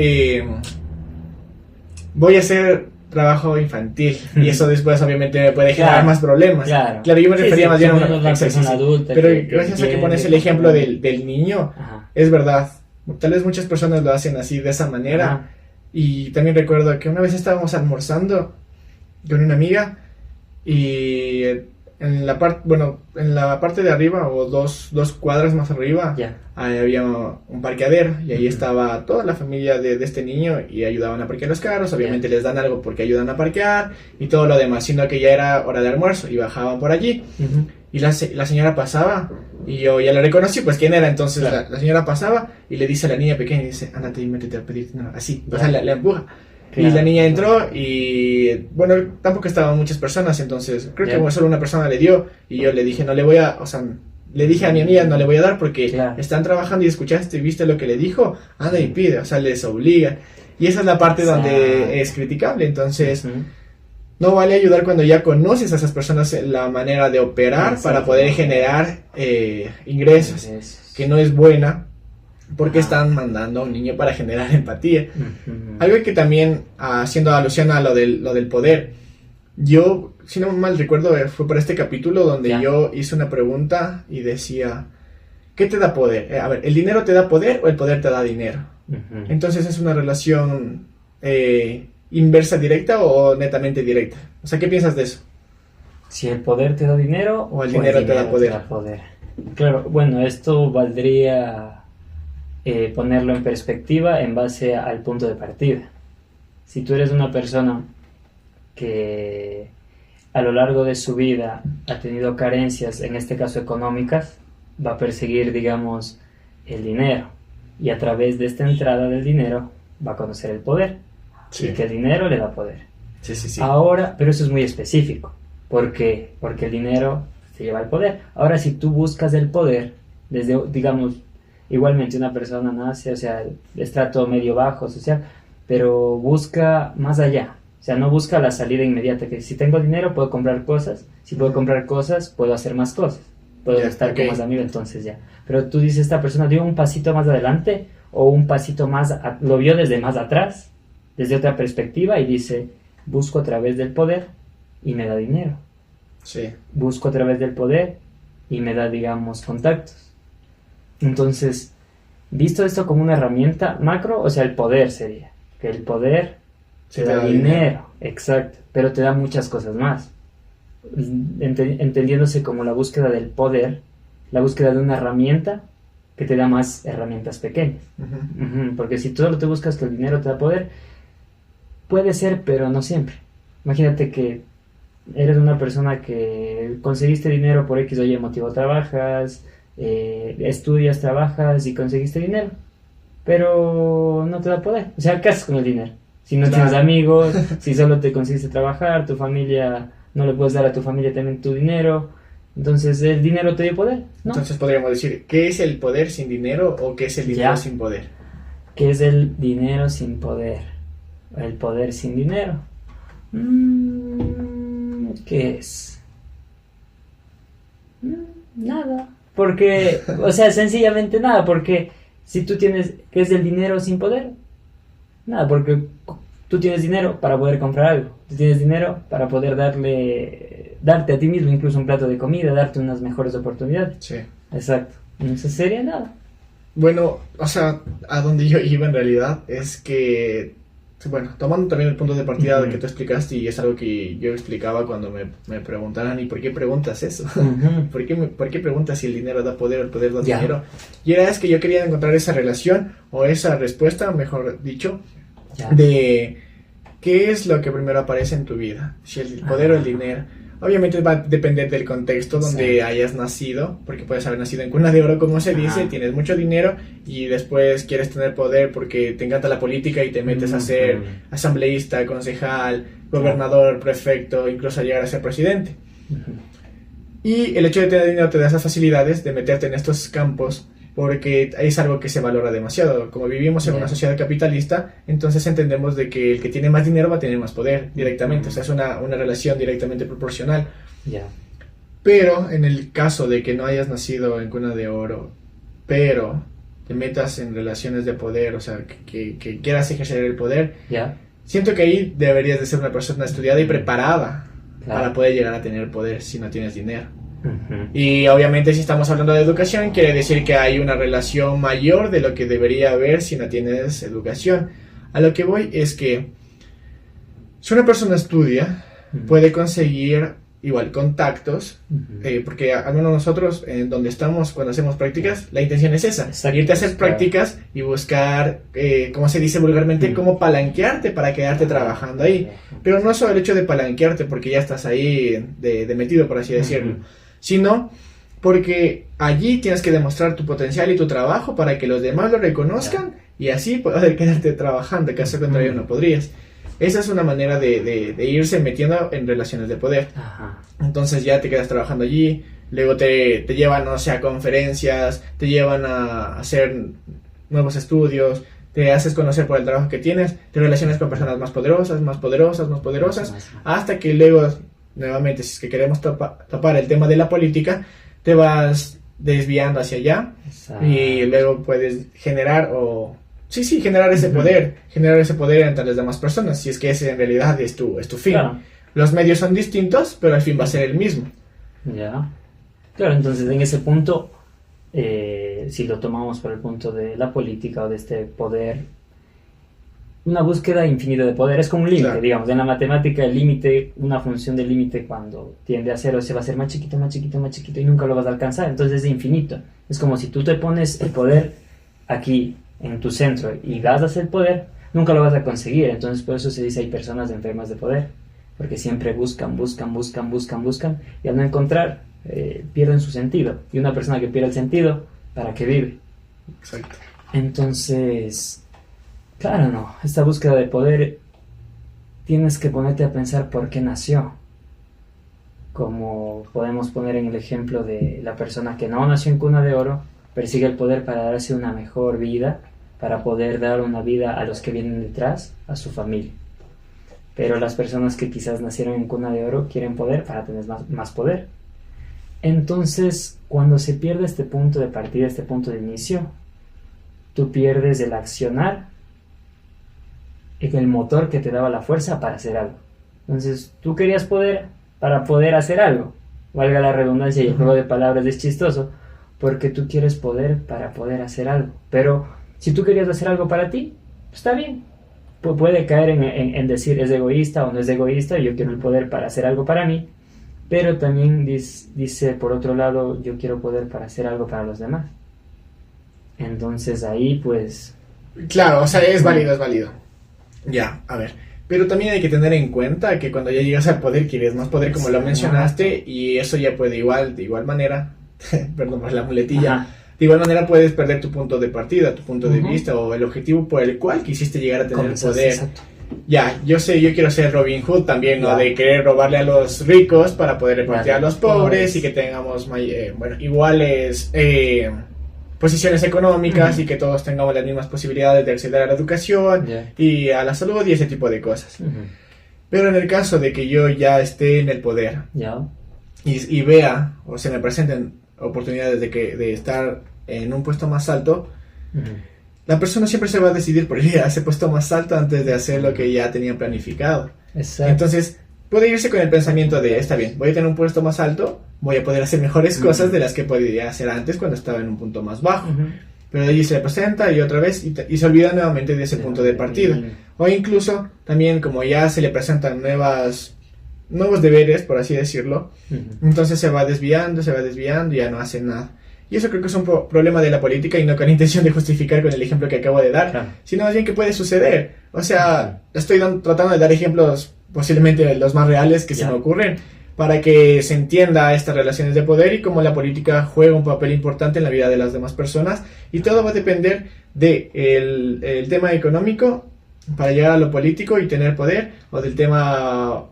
voy a hacer trabajo infantil, y eso después obviamente me puede generar más problemas. Claro, yo me refería más bien a una persona adulta. Pero gracias a que pones el ejemplo del niño, es verdad. Tal vez muchas personas lo hacen así, de esa manera. Y también recuerdo que una vez estábamos almorzando con una amiga y en la parte de arriba o dos cuadras más arriba había un parqueadero y ahí estaba toda la familia de este niño y ayudaban a parquear los carros. Obviamente les dan algo porque ayudan a parquear y todo lo demás, sino que ya era hora de almuerzo y bajaban por allí. Y la señora pasaba y yo ya la reconocí, pues quién era. Entonces la señora pasaba y le dice a la niña pequeña, dice, ándate y métete a pedir, no, así, o sea, le empuja. Y la niña entró y bueno, tampoco estaban muchas personas, entonces creo que solo una persona le dio y yo le dije, le dije a mi amiga, no le voy a dar porque están trabajando y escuchaste y viste lo que le dijo, anda y pide, o sea, les obliga. Y esa es la parte donde es criticable, entonces... No vale ayudar cuando ya conoces a esas personas la manera de operar para poder generar ingresos, que no es buena porque están mandando a un niño para generar empatía. Algo que también, haciendo alusión a lo del poder, yo, si no mal recuerdo, fue por este capítulo donde yo hice una pregunta y decía, ¿qué te da poder? A ver, ¿el dinero te da poder o el poder te da dinero? Entonces es una relación... ¿inversa directa o netamente directa? O sea, ¿qué piensas de eso? Si el poder te da dinero o el dinero te da poder. Claro, bueno, esto valdría ponerlo en perspectiva en base al punto de partida. Si tú eres una persona que a lo largo de su vida ha tenido carencias, en este caso económicas, va a perseguir, digamos, el dinero, y a través de esta entrada del dinero va a conocer el poder. Y que el dinero le da poder. Sí. Ahora, pero eso es muy específico. ¿Por qué? Porque el dinero te lleva al poder. Ahora, si tú buscas el poder, desde, digamos, igualmente una persona nace, o sea, estrato medio bajo, social, pero busca más allá. O sea, no busca la salida inmediata, que si tengo dinero puedo comprar cosas, si puedo comprar cosas, puedo hacer más cosas, puedo estar con más amigos, entonces ya. Pero tú dices, esta persona dio un pasito más adelante, o un pasito más, lo vio desde más atrás, desde otra perspectiva y dice, busco a través del poder y me da dinero. Sí. Busco a través del poder y me da, digamos, contactos. Entonces, visto esto como una herramienta macro, o sea, el poder sería, que el poder te da dinero, exacto, pero te da muchas cosas más. Entendiéndose como la búsqueda del poder, la búsqueda de una herramienta que te da más herramientas pequeñas. Porque si tú solo te buscas que el dinero te da poder, puede ser, pero no siempre. Imagínate que eres una persona que conseguiste dinero por X o Y motivo, trabajas, estudias, trabajas y conseguiste dinero, pero no te da poder. O sea, ¿qué haces con el dinero? Si no tienes amigos, si solo te conseguiste trabajar, tu familia, no le puedes dar a tu familia también tu dinero, entonces el dinero te dio poder, ¿no? Entonces podríamos decir, ¿qué es el poder sin dinero o qué es el dinero sin poder? ¿Qué es el dinero sin poder? El poder sin dinero. ¿Qué es? Nada. Porque, o sea, sencillamente nada, porque si tú tienes, ¿qué es el dinero sin poder? Nada, porque tú tienes dinero para poder comprar algo, tú tienes dinero para poder darte a ti mismo incluso un plato de comida, darte unas mejores oportunidades. Sí. Exacto. Entonces sería nada. Bueno, o sea, a donde yo iba en realidad es que, bueno, tomando también el punto de partida que tú explicaste, y es algo que yo explicaba cuando me preguntaran, ¿y por qué preguntas eso? ¿Por qué preguntas si el dinero da poder o el poder da dinero? Y era es que yo quería encontrar esa relación, o esa respuesta, mejor dicho, de qué es lo que primero aparece en tu vida, si el poder o el dinero. Obviamente va a depender del contexto donde hayas nacido, porque puedes haber nacido en cuna de oro, como se dice, tienes mucho dinero y después quieres tener poder porque te encanta la política y te metes a ser asambleísta, concejal, gobernador, prefecto, incluso a llegar a ser presidente. Y el hecho de tener dinero te da esas facilidades de meterte en estos campos porque es algo que se valora demasiado. Como vivimos en una sociedad capitalista, entonces entendemos de que el que tiene más dinero va a tener más poder directamente. O sea, es una relación directamente proporcional. Pero en el caso de que no hayas nacido en cuna de oro, pero te metas en relaciones de poder, o sea, que quieras ejercer el poder, siento que ahí deberías de ser una persona estudiada y preparada para poder llegar a tener poder si no tienes dinero. Y obviamente si estamos hablando de educación, quiere decir que hay una relación mayor de lo que debería haber si no tienes educación. A lo que voy es que si una persona estudia, puede conseguir igual contactos, porque al menos nosotros en donde estamos cuando hacemos prácticas, la intención es esa, irte a hacer prácticas y buscar, como se dice vulgarmente, cómo palanquearte para quedarte trabajando ahí. Pero no solo el hecho de palanquearte porque ya estás ahí de metido, por así decirlo, sino porque allí tienes que demostrar tu potencial y tu trabajo para que los demás lo reconozcan y así poder quedarte trabajando, caso contrario no podrías. Esa es una manera de irse metiendo en relaciones de poder. Entonces ya te quedas trabajando allí, luego te llevan, no sé, a conferencias, te llevan a hacer nuevos estudios, te haces conocer por el trabajo que tienes, te relacionas con personas más poderosas, hasta que luego, nuevamente, si es que queremos tapar el tema de la política, te vas desviando hacia allá y luego puedes generar generar ese poder entre las demás personas, si es que ese en realidad es tu fin. Los medios son distintos, pero el fin va a ser el mismo. Claro, entonces en ese punto, si lo tomamos por el punto de la política o de este poder, una búsqueda infinita de poder es como un límite, digamos. En la matemática el límite, una función del límite cuando tiende a cero se va a hacer más chiquito y nunca lo vas a alcanzar, entonces es infinito. Es como si tú te pones el poder aquí en tu centro y das el poder, nunca lo vas a conseguir. Entonces por eso se dice hay personas enfermas de poder, porque siempre buscan y al no encontrar pierden su sentido, y una persona que pierde el sentido, ¿para qué vive? Exacto. Entonces, claro, no, esta búsqueda de poder tienes que ponerte a pensar por qué nació. Como podemos poner en el ejemplo de la persona que no nació en cuna de oro, persigue el poder para darse una mejor vida, para poder dar una vida a los que vienen detrás, a su familia. Pero las personas que quizás nacieron en cuna de oro quieren poder para tener más poder. Entonces, cuando se pierde este punto de partida, este punto de inicio, tú pierdes el accionar, el motor que te daba la fuerza para hacer algo. Entonces, tú querías poder para poder hacer algo. Valga la redundancia, y el juego de palabras es chistoso, porque tú quieres poder para poder hacer algo. Pero si tú querías hacer algo para ti, está bien. Puede caer en decir es egoísta o no es egoísta, yo quiero el poder para hacer algo para mí, pero también dice por otro lado, yo quiero poder para hacer algo para los demás. Entonces ahí pues... Claro, o sea, es válido, es válido. Ya, a ver. Pero también hay que tener en cuenta que cuando ya llegas al poder quieres más poder, como lo mencionaste, y eso ya puede de igual manera, perdón por la muletilla, Ajá. de igual manera puedes perder tu punto de partida, tu punto de vista o el objetivo por el cual quisiste llegar a tener el poder. Exacto. Ya, yo quiero ser Robin Hood también, ¿no? Ya. De querer robarle a los ricos para poder repartir a los pobres Pobres. y que tengamos iguales posiciones económicas y que todos tengamos las mismas posibilidades de acceder a la educación y a la salud y ese tipo de cosas. Pero en el caso de que yo ya esté en el poder y vea o se me presenten oportunidades de estar en un puesto más alto, la persona siempre se va a decidir por ir a ese puesto más alto antes de hacer lo que ya tenía planificado. Exacto. Entonces puede irse con el pensamiento de, está bien, voy a tener un puesto más alto, voy a poder hacer mejores cosas de las que podía hacer antes cuando estaba en un punto más bajo. Pero allí se le presenta y otra vez y se olvida nuevamente de ese punto de partida. O incluso también como ya se le presentan nuevos deberes, por así decirlo, entonces se va desviando y ya no hace nada. Y eso creo que es un problema de la política y no con la intención de justificar con el ejemplo que acabo de dar, sino más bien que puede suceder. O sea, estoy tratando de dar ejemplos posiblemente los más reales que se me ocurren para que se entienda estas relaciones de poder y cómo la política juega un papel importante en la vida de las demás personas, y todo va a depender del tema económico para llegar a lo político y tener poder, o del tema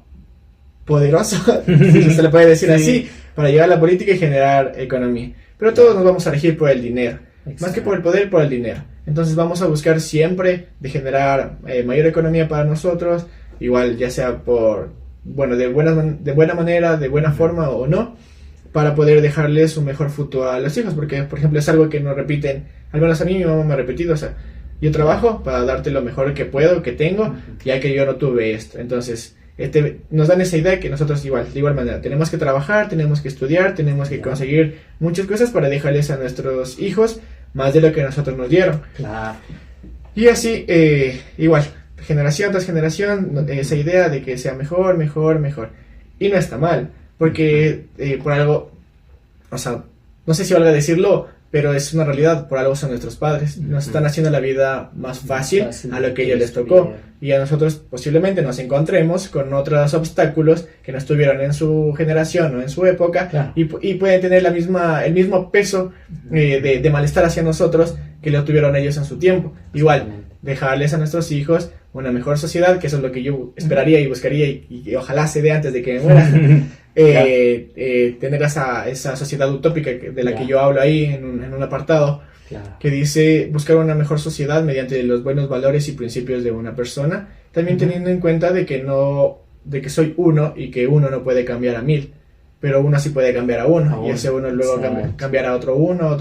poderoso, si se le puede decir así, para llegar a la política y generar economía. Pero todos nos vamos a regir por el dinero. Exacto. Más que por el poder, por el dinero. Entonces vamos a buscar siempre de generar mayor economía para nosotros, igual ya sea de buena manera, de buena forma o no, para poder dejarles un mejor futuro a los hijos, porque por ejemplo es algo que nos repiten, al menos a mí mi mamá me ha repetido, o sea, yo trabajo para darte lo mejor que puedo, que tengo, ya que yo no tuve esto. Entonces nos dan esa idea de que nosotros de igual manera tenemos que trabajar, tenemos que estudiar, tenemos que conseguir muchas cosas para dejarles a nuestros hijos más de lo que nosotros nos dieron. Claro. Y así, igual, generación tras generación, esa idea de que sea mejor. Y no está mal, porque por algo, o sea, no sé si valga decirlo, pero es una realidad, por algo son nuestros padres. Nos están haciendo la vida más fácil a lo que a ellos les tocó. Y a nosotros posiblemente nos encontremos con otros obstáculos que no estuvieron en su generación o en su época, y pueden tener el mismo peso de malestar hacia nosotros que lo tuvieron ellos en su tiempo. Igual, dejarles a nuestros hijos una mejor sociedad, que eso es lo que yo esperaría y buscaría y ojalá se dé antes de que me muera. Tener esa sociedad utópica de la que yo hablo ahí en un apartado, que dice buscar una mejor sociedad mediante los buenos valores y principios de una persona, también teniendo en cuenta de que soy uno y que uno no puede cambiar a 1000, pero uno sí puede cambiar a uno, y ese uno luego cambiará a otro uno,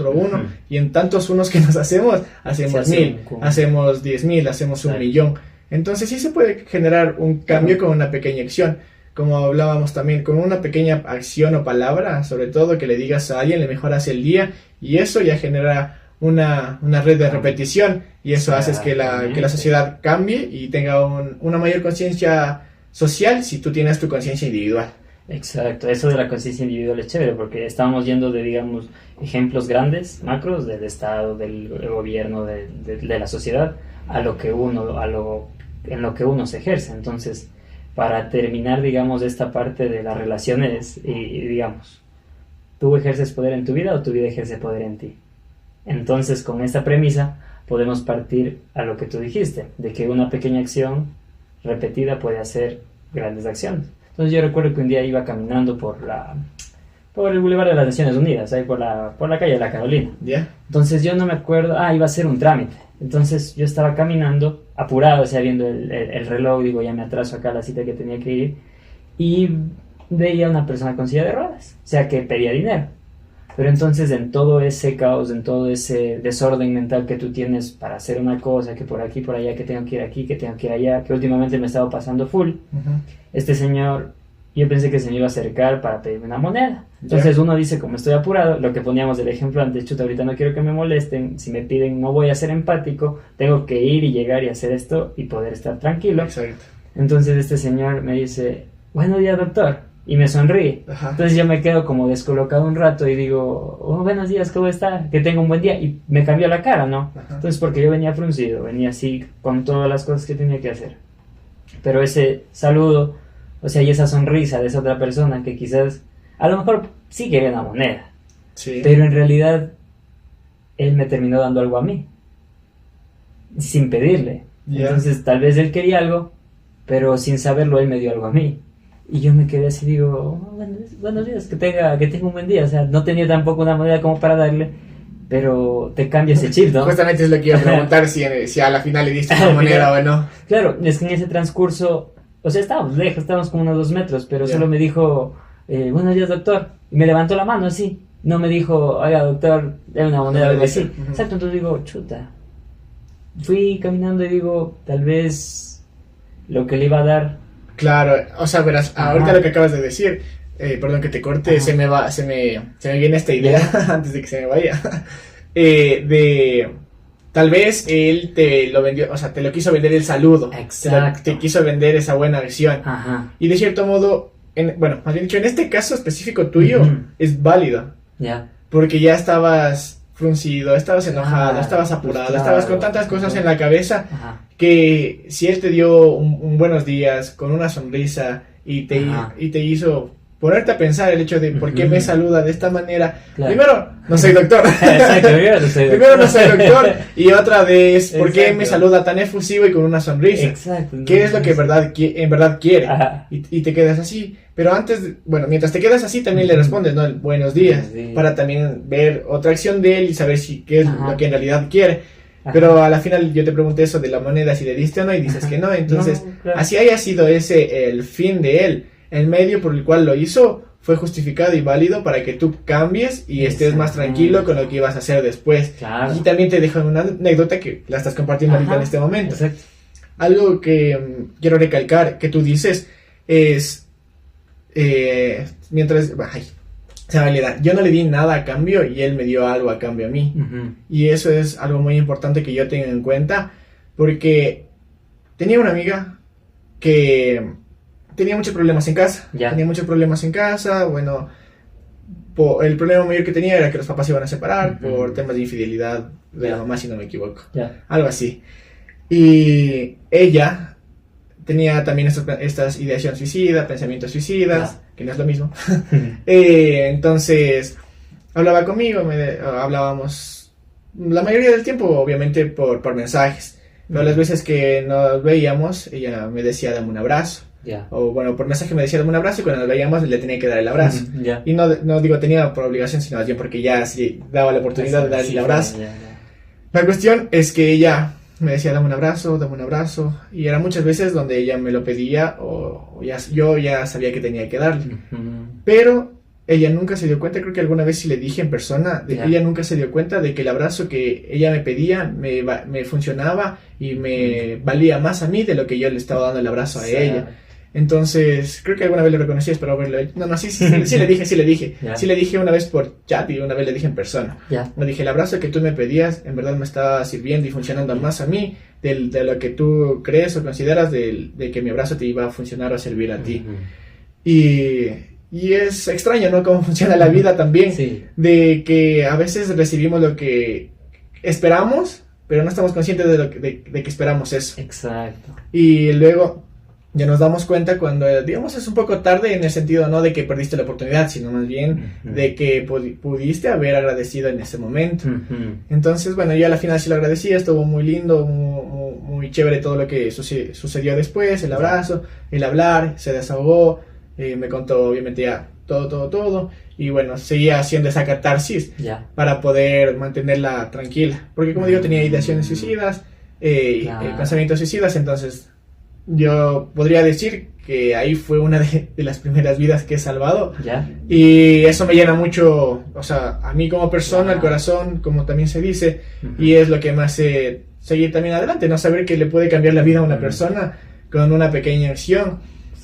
y en tantos unos que nos hacemos 1000, hacemos 10,000, hacemos 1,000,000. Entonces sí se puede generar un cambio con una pequeña acción, como hablábamos también, con una pequeña acción o palabra, sobre todo que le digas a alguien, le mejoras el día, y eso ya genera una red de repetición, y eso hace que la sociedad cambie y tenga una mayor conciencia social si tú tienes tu conciencia individual. Exacto, eso de la conciencia individual es chévere, porque estamos yendo de, digamos, ejemplos grandes, macros, del Estado, del gobierno, de la sociedad, en lo que uno se ejerce. Entonces, para terminar, digamos, esta parte de las relaciones, y digamos, ¿tú ejerces poder en tu vida o tu vida ejerce poder en ti? Entonces, con esta premisa, podemos partir a lo que tú dijiste, de que una pequeña acción repetida puede hacer grandes acciones. Entonces, yo recuerdo que un día iba caminando por el Boulevard de las Naciones Unidas, ahí por la calle de la Carolina. ¿Ya? Entonces, yo no me acuerdo, iba a hacer un trámite. Entonces, yo estaba caminando, apurado, o sea, viendo el reloj, digo, ya me atraso acá a la cita que tenía que ir, y veía a una persona con silla de ruedas, o sea, que pedía dinero. Pero entonces en todo ese caos, en todo ese desorden mental que tú tienes para hacer una cosa, que por aquí, por allá, que tengo que ir aquí, que tengo que ir allá, que últimamente me estaba pasando full, este señor, yo pensé que se me iba a acercar para pedirme una moneda. Entonces uno dice, como estoy apurado, lo que poníamos del ejemplo antes, chuta, ahorita no quiero que me molesten, si me piden no voy a ser empático, tengo que ir y llegar y hacer esto y poder estar tranquilo. Exacto. Entonces este señor me dice, buenos días, doctor, y me sonríe. Ajá. Entonces yo me quedo como descolocado un rato y digo, oh, buenos días, ¿cómo está? Que tenga un buen día. Y me cambió la cara, ¿no? Ajá. Entonces porque yo venía fruncido, venía así con todas las cosas que tenía que hacer. Pero ese saludo, o sea, y esa sonrisa de esa otra persona que quizás, a lo mejor sí quería una moneda, Sí. pero en realidad él me terminó dando algo a mí, sin pedirle. Ya. Entonces tal vez él quería algo, pero sin saberlo él me dio algo a mí. Y yo me quedé así, digo, oh, buenos días, que tenga un buen día. O sea, no tenía tampoco una moneda como para darle, pero te cambia ese chip, ¿no? Justamente es lo que iba a preguntar, si a la final le diste una moneda o no. Claro, es que en ese transcurso, o sea, estábamos lejos, estábamos como unos 2 metros, pero Ya. solo me dijo, buenos días, doctor. Y me levantó la mano así. No me dijo, oiga, doctor, dame una moneda o algo así. Ujú. Exacto, entonces digo, chuta. Fui caminando y digo, tal vez lo que le iba a dar. Claro, o sea, verás, Ajá. ahorita lo que acabas de decir, perdón que te corte, Ajá. se me viene esta idea antes de que se me vaya, de tal vez él te lo vendió, o sea, te lo quiso vender el saludo, Exacto. te quiso vender esa buena visión, Ajá, y de cierto modo, bueno, más bien dicho, en este caso específico tuyo, Ujú. es válido, ya. porque ya estabas fruncido, estabas enojado, Claro, estabas apurado, pues estabas claro, con tantas cosas claro. en la cabeza, Ajá. que si él te dio un buenos días con una sonrisa y Ajá. te hizo ponerte a pensar el hecho de por qué Ujú. me saluda de esta manera. Claro. Primero, no soy doctor. Exacto, primero no soy doctor. Primero no soy doctor y otra vez, ¿por qué Exacto. me saluda tan efusivo y con una sonrisa? Exacto. ¿Qué es lo que en verdad quiere? Ajá. Y te quedas así. Pero antes, bueno, mientras te quedas así también le Ujú. respondes, ¿no? El buenos días, Sí. para también ver otra acción de él y saber si qué es Ajá. lo que en realidad quiere. Ajá. Pero a la final yo te pregunté eso de la moneda, si le diste o no, y dices Ajá. que no. Entonces, No, claro. así haya sido ese el fin de él, el medio por el cual lo hizo fue justificado y válido para que tú cambies y estés más tranquilo con lo que ibas a hacer después. Claro. Y también te dejo una anécdota que la estás compartiendo ahorita Ajá. en este momento. Exacto. Algo que quiero recalcar que tú dices es, mientras, ay, se me olvida, yo no le di nada a cambio y él me dio algo a cambio a mí. Ujú. Y eso es algo muy importante que yo tenga en cuenta, porque tenía una amiga que tenía muchos problemas en casa. Ya. Tenía muchos problemas en casa, bueno, el problema mayor que tenía era que los papás se iban a separar Ujú. por temas de infidelidad de la Ya. mamá, si no me equivoco. Ya. Algo así. Y ella tenía también estas ideación suicida, pensamientos suicidas, que no es lo mismo. Entonces, hablaba conmigo, hablábamos la mayoría del tiempo, obviamente, por mensajes. Pero las veces que nos veíamos, ella me decía, dame un abrazo. Ya. O bueno, por mensaje me decía, dame un abrazo, y cuando nos veíamos le tenía que dar el abrazo. Ujú. Ya. Y no digo tenía por obligación, sino más bien porque ya sí daba la oportunidad de darle Sí, el abrazo. ya, ya. La cuestión es que ella me decía, dame un abrazo, y eran muchas veces donde ella me lo pedía o yo ya sabía que tenía que darle. Ujú. Pero ella nunca se dio cuenta, creo que alguna vez sí le dije en persona, de que Ya. ella nunca se dio cuenta de que el abrazo que ella me pedía me funcionaba y me valía más a mí de lo que yo le estaba dando el abrazo a Sí. ella. Entonces, creo que alguna vez lo reconocí, espero haberlo hecho. No, sí le dije. Ya. Sí le dije una vez por chat y una vez le dije en persona. Ya. Le dije, el abrazo que tú me pedías en verdad me estaba sirviendo y funcionando más a mí de lo que tú crees o consideras de que mi abrazo te iba a funcionar o a servir a ti. Ujú. Y es extraño, ¿no? Cómo funciona la vida también. Sí. De que a veces recibimos lo que esperamos, pero no estamos conscientes de que esperamos eso. Exacto. Y luego ya nos damos cuenta cuando, digamos, es un poco tarde en el sentido no de que perdiste la oportunidad, sino más bien Ujú. de que pudiste haber agradecido en ese momento. Ujú. Entonces, bueno, yo a la final sí lo agradecí, estuvo muy lindo, muy chévere todo lo que sucedió después, el abrazo, el hablar, se desahogó, me contó obviamente ya todo, y bueno, seguía haciendo esa catarsis Ya. para poder mantenerla tranquila, porque como digo, tenía ideaciones suicidas, Claro. pensamientos suicidas, entonces yo podría decir que ahí fue una de las primeras vidas que he salvado. ¿Ya? Y eso me llena mucho, o sea, a mí como persona, el corazón, como también se dice, y es lo que me hace seguir también adelante, no saber que le puede cambiar la vida a una persona con una pequeña acción,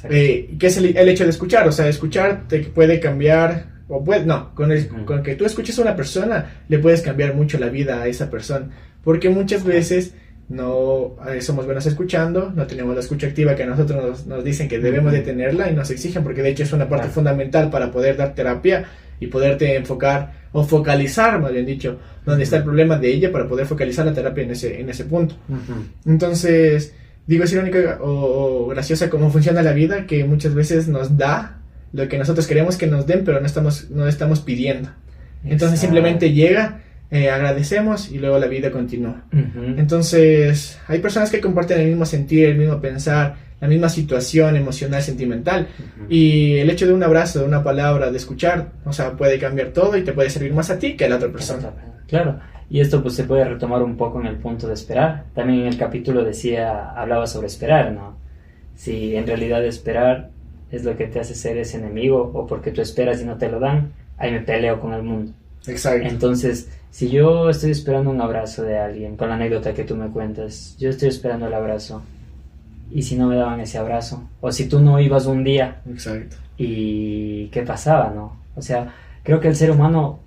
que es el hecho de escuchar, o sea, escuchar te puede cambiar, o puede, no, con que tú escuches a una persona, le puedes cambiar mucho la vida a esa persona, porque muchas veces no somos buenos escuchando, no tenemos la escucha activa que a nosotros nos dicen que debemos de tenerla y nos exigen, porque de hecho es una parte fundamental para poder dar terapia y poderte enfocar o focalizar, más bien dicho, donde está el problema de ella para poder focalizar la terapia en ese punto. Entonces, digo, es irónica o graciosa cómo funciona la vida, que muchas veces nos da lo que nosotros queremos que nos den, pero no estamos pidiendo. Entonces simplemente llega, agradecemos y luego la vida continúa. Entonces hay personas que comparten el mismo sentir, el mismo pensar, la misma situación emocional, sentimental, y el hecho de un abrazo, de una palabra, de escuchar, o sea, puede cambiar todo y te puede servir más a ti que a la otra persona. Claro, y esto pues se puede retomar un poco en el punto de esperar. También en el capítulo hablaba sobre esperar, ¿no? Si en realidad esperar es lo que te hace ser ese enemigo, o porque tú esperas y no te lo dan, ahí me peleo con el mundo. Exacto. Entonces, si yo estoy esperando un abrazo de alguien, con la anécdota que tú me cuentas, yo estoy esperando el abrazo, y si no me daban ese abrazo, o si tú no ibas un día, Exacto. y qué pasaba, ¿no? O sea, creo que el ser humano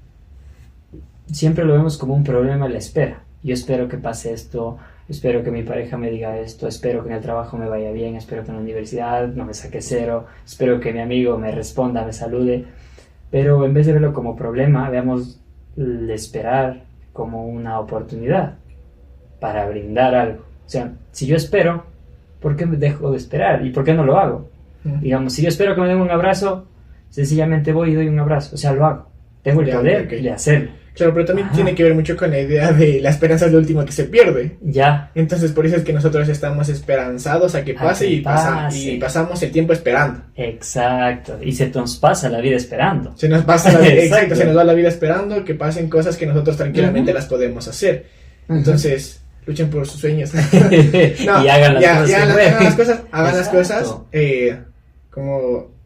siempre lo vemos como un problema, la espera. Yo espero que pase esto, espero que mi pareja me diga esto, espero que en el trabajo me vaya bien, espero que en la universidad no me saque cero, espero que mi amigo me responda, me salude. Pero en vez de verlo como problema, veamos el esperar como una oportunidad para brindar algo. O sea, si yo espero, ¿por qué me dejo de esperar? ¿Y por qué no lo hago? Digamos, si yo espero que me den un abrazo, sencillamente voy y doy un abrazo. O sea, lo hago. Tengo el poder de hacerlo. Claro, pero también tiene que ver mucho con la idea de la esperanza es lo último que se pierde. Ya. Entonces, por eso es que nosotros estamos esperanzados a que pase, y pasamos el tiempo esperando. Exacto. Y se nos pasa la vida esperando. Se nos pasa la vida, exacto, se nos va la vida esperando que pasen cosas que nosotros tranquilamente las podemos hacer. Entonces, luchen por sus sueños. No, y hagan hagan las cosas como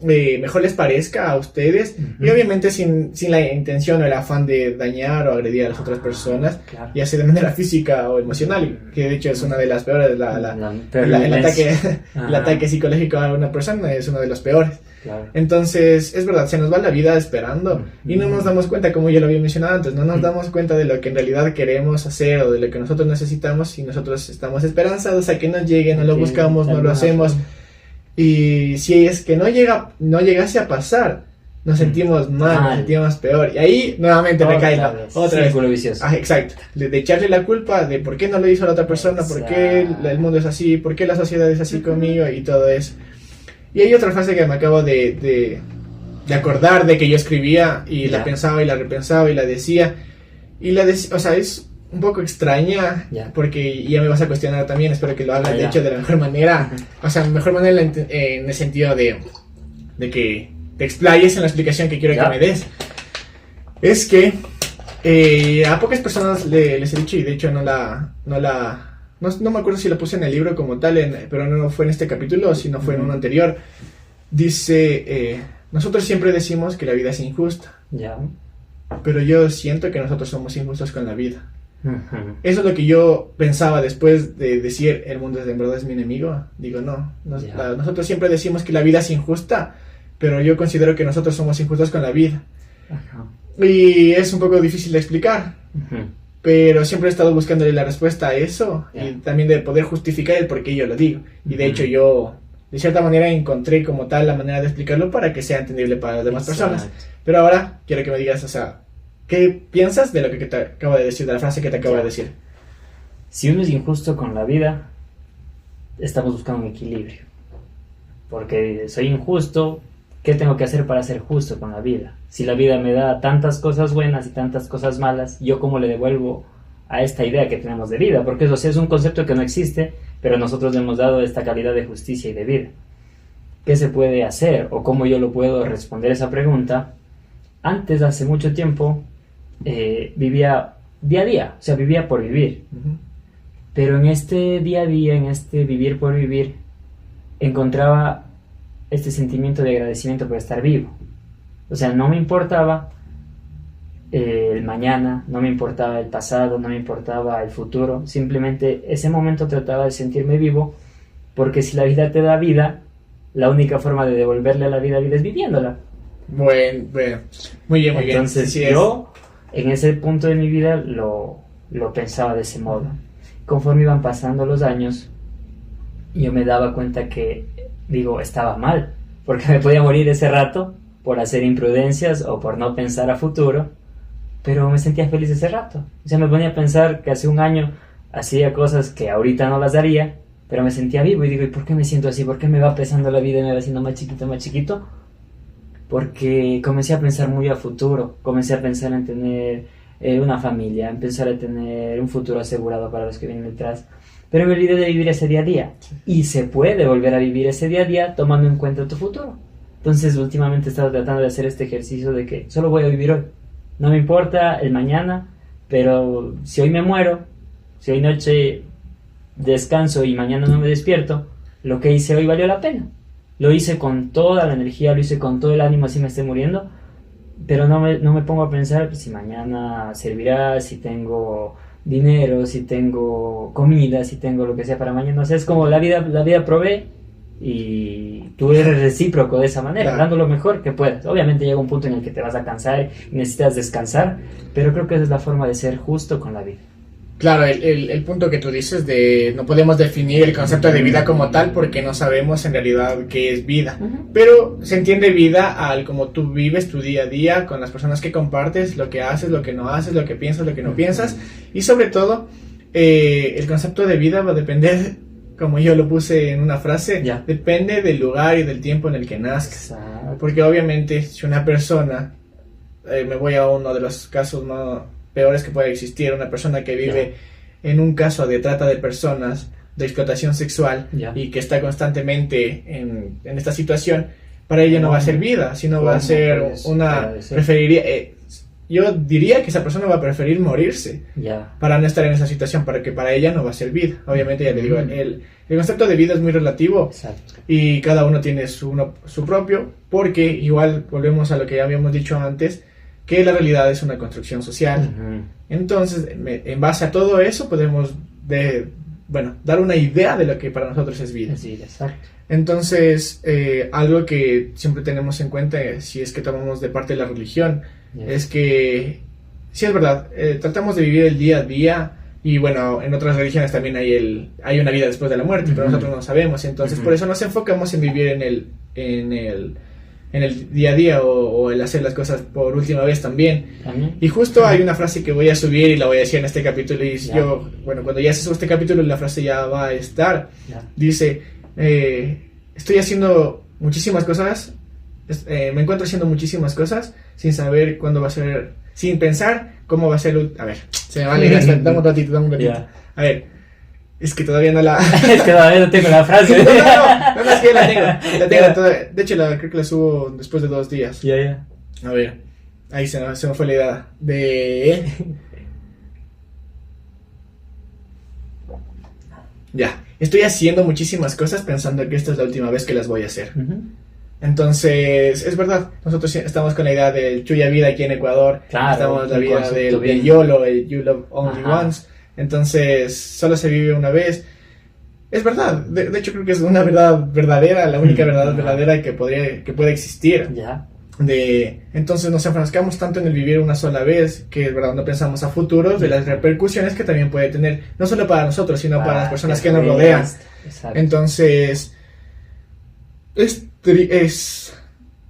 mejor les parezca a ustedes, y obviamente sin la intención o el afán de dañar o agredir a las otras personas, ya sea de manera física o emocional, que de hecho es una de las peores. El ataque psicológico a una persona es uno de los peores. Claro. Entonces, es verdad, se nos va la vida esperando y no nos damos cuenta, como ya lo había mencionado antes, no nos damos cuenta de lo que en realidad queremos hacer o de lo que nosotros necesitamos, y nosotros estamos esperanzados a que nos llegue, no lo buscamos, no lo hacemos. Y si es que no llegase a pasar, nos sentimos mal, nos sentimos peor. Y ahí nuevamente recae otra vez. Vicioso. Exacto. De echarle la culpa de por qué no lo hizo la otra persona, por qué el mundo es así, por qué la sociedad es así conmigo y todo eso. Y hay otra frase que me acabo de acordar de que yo escribía y la pensaba y la repensaba y la decía. O sea, es un poco extraña, porque ya me vas a cuestionar también, espero que lo hagas de hecho de la mejor manera, o sea, mejor manera en el sentido de que te explayes en la explicación que quiero que me des. Es que a pocas personas les he dicho, y de hecho no me acuerdo si la puse en el libro como tal, pero no fue en este capítulo, sino fue en uno anterior. Dice, nosotros siempre decimos que la vida es injusta, pero yo siento que nosotros somos injustos con la vida. Eso es lo que yo pensaba después de decir el mundo en verdad es mi enemigo. Digo, nosotros siempre decimos que la vida es injusta, pero yo considero que nosotros somos injustos con la vida. Y es un poco difícil de explicar, pero siempre he estado buscándole la respuesta a eso, y también de poder justificar el por qué yo lo digo. Y de hecho yo de cierta manera encontré como tal la manera de explicarlo para que sea entendible para las demás personas. Pero ahora quiero que me digas, o sea, ¿qué piensas de lo que te acabo de decir, de la frase que te acabo de decir? Si uno es injusto con la vida, estamos buscando un equilibrio. Porque soy injusto, ¿qué tengo que hacer para ser justo con la vida? Si la vida me da tantas cosas buenas y tantas cosas malas, ¿yo cómo le devuelvo a esta idea que tenemos de vida? Porque eso sí es un concepto que no existe, pero nosotros le hemos dado esta calidad de justicia y de vida. ¿Qué se puede hacer? ¿O cómo yo lo puedo responder esa pregunta? Antes, hace mucho tiempo, vivía día a día, o sea, vivía por vivir. Pero en este día a día, en este vivir por vivir, encontraba este sentimiento de agradecimiento por estar vivo. O sea, no me importaba el mañana, no me importaba el pasado, no me importaba el futuro. Simplemente ese momento trataba de sentirme vivo, porque si la vida te da vida, la única forma de devolverle a la vida es viviéndola. Bueno, muy bien, muy bien. Entonces Sí, yo, en ese punto de mi vida, lo pensaba de ese modo. Conforme iban pasando los años, yo me daba cuenta que, estaba mal, porque me podía morir ese rato por hacer imprudencias o por no pensar a futuro, pero me sentía feliz ese rato. O sea, me ponía a pensar que hace un año hacía cosas que ahorita no las haría, pero me sentía vivo y digo, ¿y por qué me siento así? ¿Por qué me va pesando la vida y me va haciendo más chiquito, más chiquito? Porque comencé a pensar muy a futuro, comencé a pensar en tener una familia, empezar a tener un futuro asegurado para los que vienen detrás, pero me olvidé de vivir ese día a día. Y se puede volver a vivir ese día a día tomando en cuenta tu futuro. Entonces últimamente he estado tratando de hacer este ejercicio de que solo voy a vivir hoy, no me importa el mañana, pero si hoy me muero, si hoy noche descanso y mañana no me despierto, lo que hice hoy valió la pena. Lo hice con toda la energía, lo hice con todo el ánimo, así me esté muriendo, pero no me pongo a pensar si mañana servirá, si tengo dinero, si tengo comida, si tengo lo que sea para mañana. O sea, es como la vida provee y tú eres recíproco de esa manera, Claro. dando lo mejor que puedas. Obviamente llega un punto en el que te vas a cansar y necesitas descansar, pero creo que esa es la forma de ser justo con la vida. Claro, el punto que tú dices de no podemos definir el concepto de vida como tal porque no sabemos en realidad qué es vida. Pero se entiende vida al como tú vives tu día a día con las personas que compartes, lo que haces, lo que no haces, lo que piensas, lo que no piensas. Y sobre todo, el concepto de vida va a depender, como yo lo puse en una frase, Ya. depende del lugar y del tiempo en el que nazcas. Exacto. Porque obviamente si una persona, me voy a uno de los casos más peores que puede existir, una persona que vive en un caso de trata de personas, de explotación sexual, y que está constantemente en esta situación, para ella no va a ser vida, sino va a ser una... preferiría... yo diría que esa persona va a preferir morirse para no estar en esa situación, porque para ella no va a ser vida. Obviamente, ya te digo, el concepto de vida es muy relativo. Exacto. Y cada uno tiene su propio, porque igual volvemos a lo que ya habíamos dicho antes, que la realidad es una construcción social. Entonces, en base a todo eso, podemos dar una idea de lo que para nosotros es vida. Sí, exacto. Entonces, algo que siempre tenemos en cuenta, si es que tomamos de parte de la religión, es que, sí es verdad, tratamos de vivir el día a día, y bueno, en otras religiones también hay una vida después de la muerte, pero nosotros no sabemos. Entonces, por eso nos enfocamos en vivir en el día a día o el hacer las cosas por última vez también. Y justo hay una frase que voy a subir y la voy a decir en este capítulo, y cuando ya se sube este capítulo la frase ya va a estar. Dice, estoy haciendo muchísimas cosas, me encuentro haciendo muchísimas cosas sin saber cuándo va a ser, sin pensar cómo va a ser. A ver, se me va a negar, dame un ratito. A ver, es que todavía no la... Es que todavía no tengo la frase. No, es que ya la tengo toda. De hecho, creo que la subo después de 2 días. A ver, ahí se me fue la idea de... Ya, estoy haciendo muchísimas cosas pensando que esta es la última vez que las voy a hacer. Entonces, es verdad, nosotros estamos con la idea del Chuya Vida aquí en Ecuador. Claro, estamos la vida del YOLO, el You Love Only Once. Entonces, solo se vive una vez. Es verdad, de hecho creo que es una verdad verdadera, la única verdad verdadera que puede existir. Entonces nos enfrascamos tanto en el vivir una sola vez, que es verdad, no pensamos a futuro de las repercusiones que también puede tener, no solo para nosotros, sino para las personas que nos rodean. Exacto. Entonces, es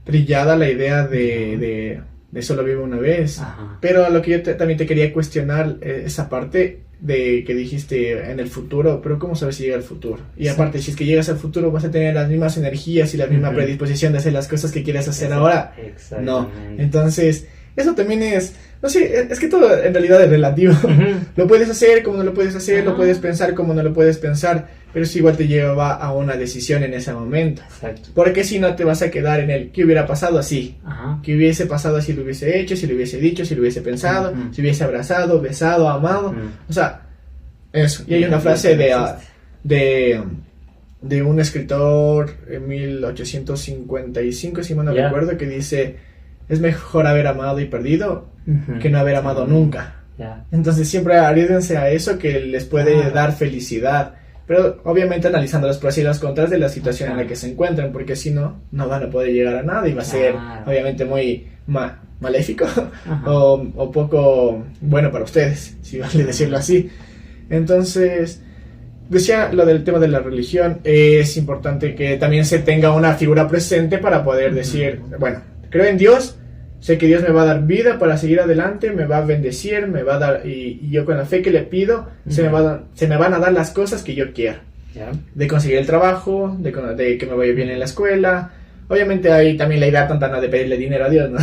trillada la idea de solo vive una vez. Pero a lo que yo también te quería cuestionar, esa parte de que dijiste en el futuro, pero ¿cómo sabes si llega el futuro? Y aparte, si es que llegas al futuro, vas a tener las mismas energías y la misma predisposición de hacer las cosas que quieres hacer ahora. No. Entonces, eso también es, no sé, es que todo en realidad es relativo. Lo puedes hacer como no lo puedes hacer, lo puedes pensar como no lo puedes pensar, pero eso igual te lleva a una decisión en ese momento. Porque si no te vas a quedar en el ¿qué hubiera pasado así? ¿Qué hubiese pasado si lo hubiese hecho, si lo hubiese dicho, si lo hubiese pensado, si hubiese abrazado, besado, amado? O sea, Eso, y hay una frase de un escritor en 1855, si mal no recuerdo, que dice: es mejor haber amado y perdido que no haber amado nunca. Entonces siempre arriesguense a eso que les puede dar felicidad, pero obviamente analizando los pros y los contras de la situación en la que se encuentran, porque si no, no van a poder llegar a nada y va a ser obviamente muy maléfico o poco bueno para ustedes, si vale decirlo así. Entonces, decía lo del tema de la religión, es importante que también se tenga una figura presente para poder decir, bueno, creo en Dios, sé que Dios me va a dar vida para seguir adelante, me va a bendecir, me va a dar, y yo con la fe que le pido, se me van a dar las cosas que yo quiera. De conseguir el trabajo, de que me vaya bien en la escuela. Obviamente hay también la idea tantana de pedirle dinero a Dios, ¿no?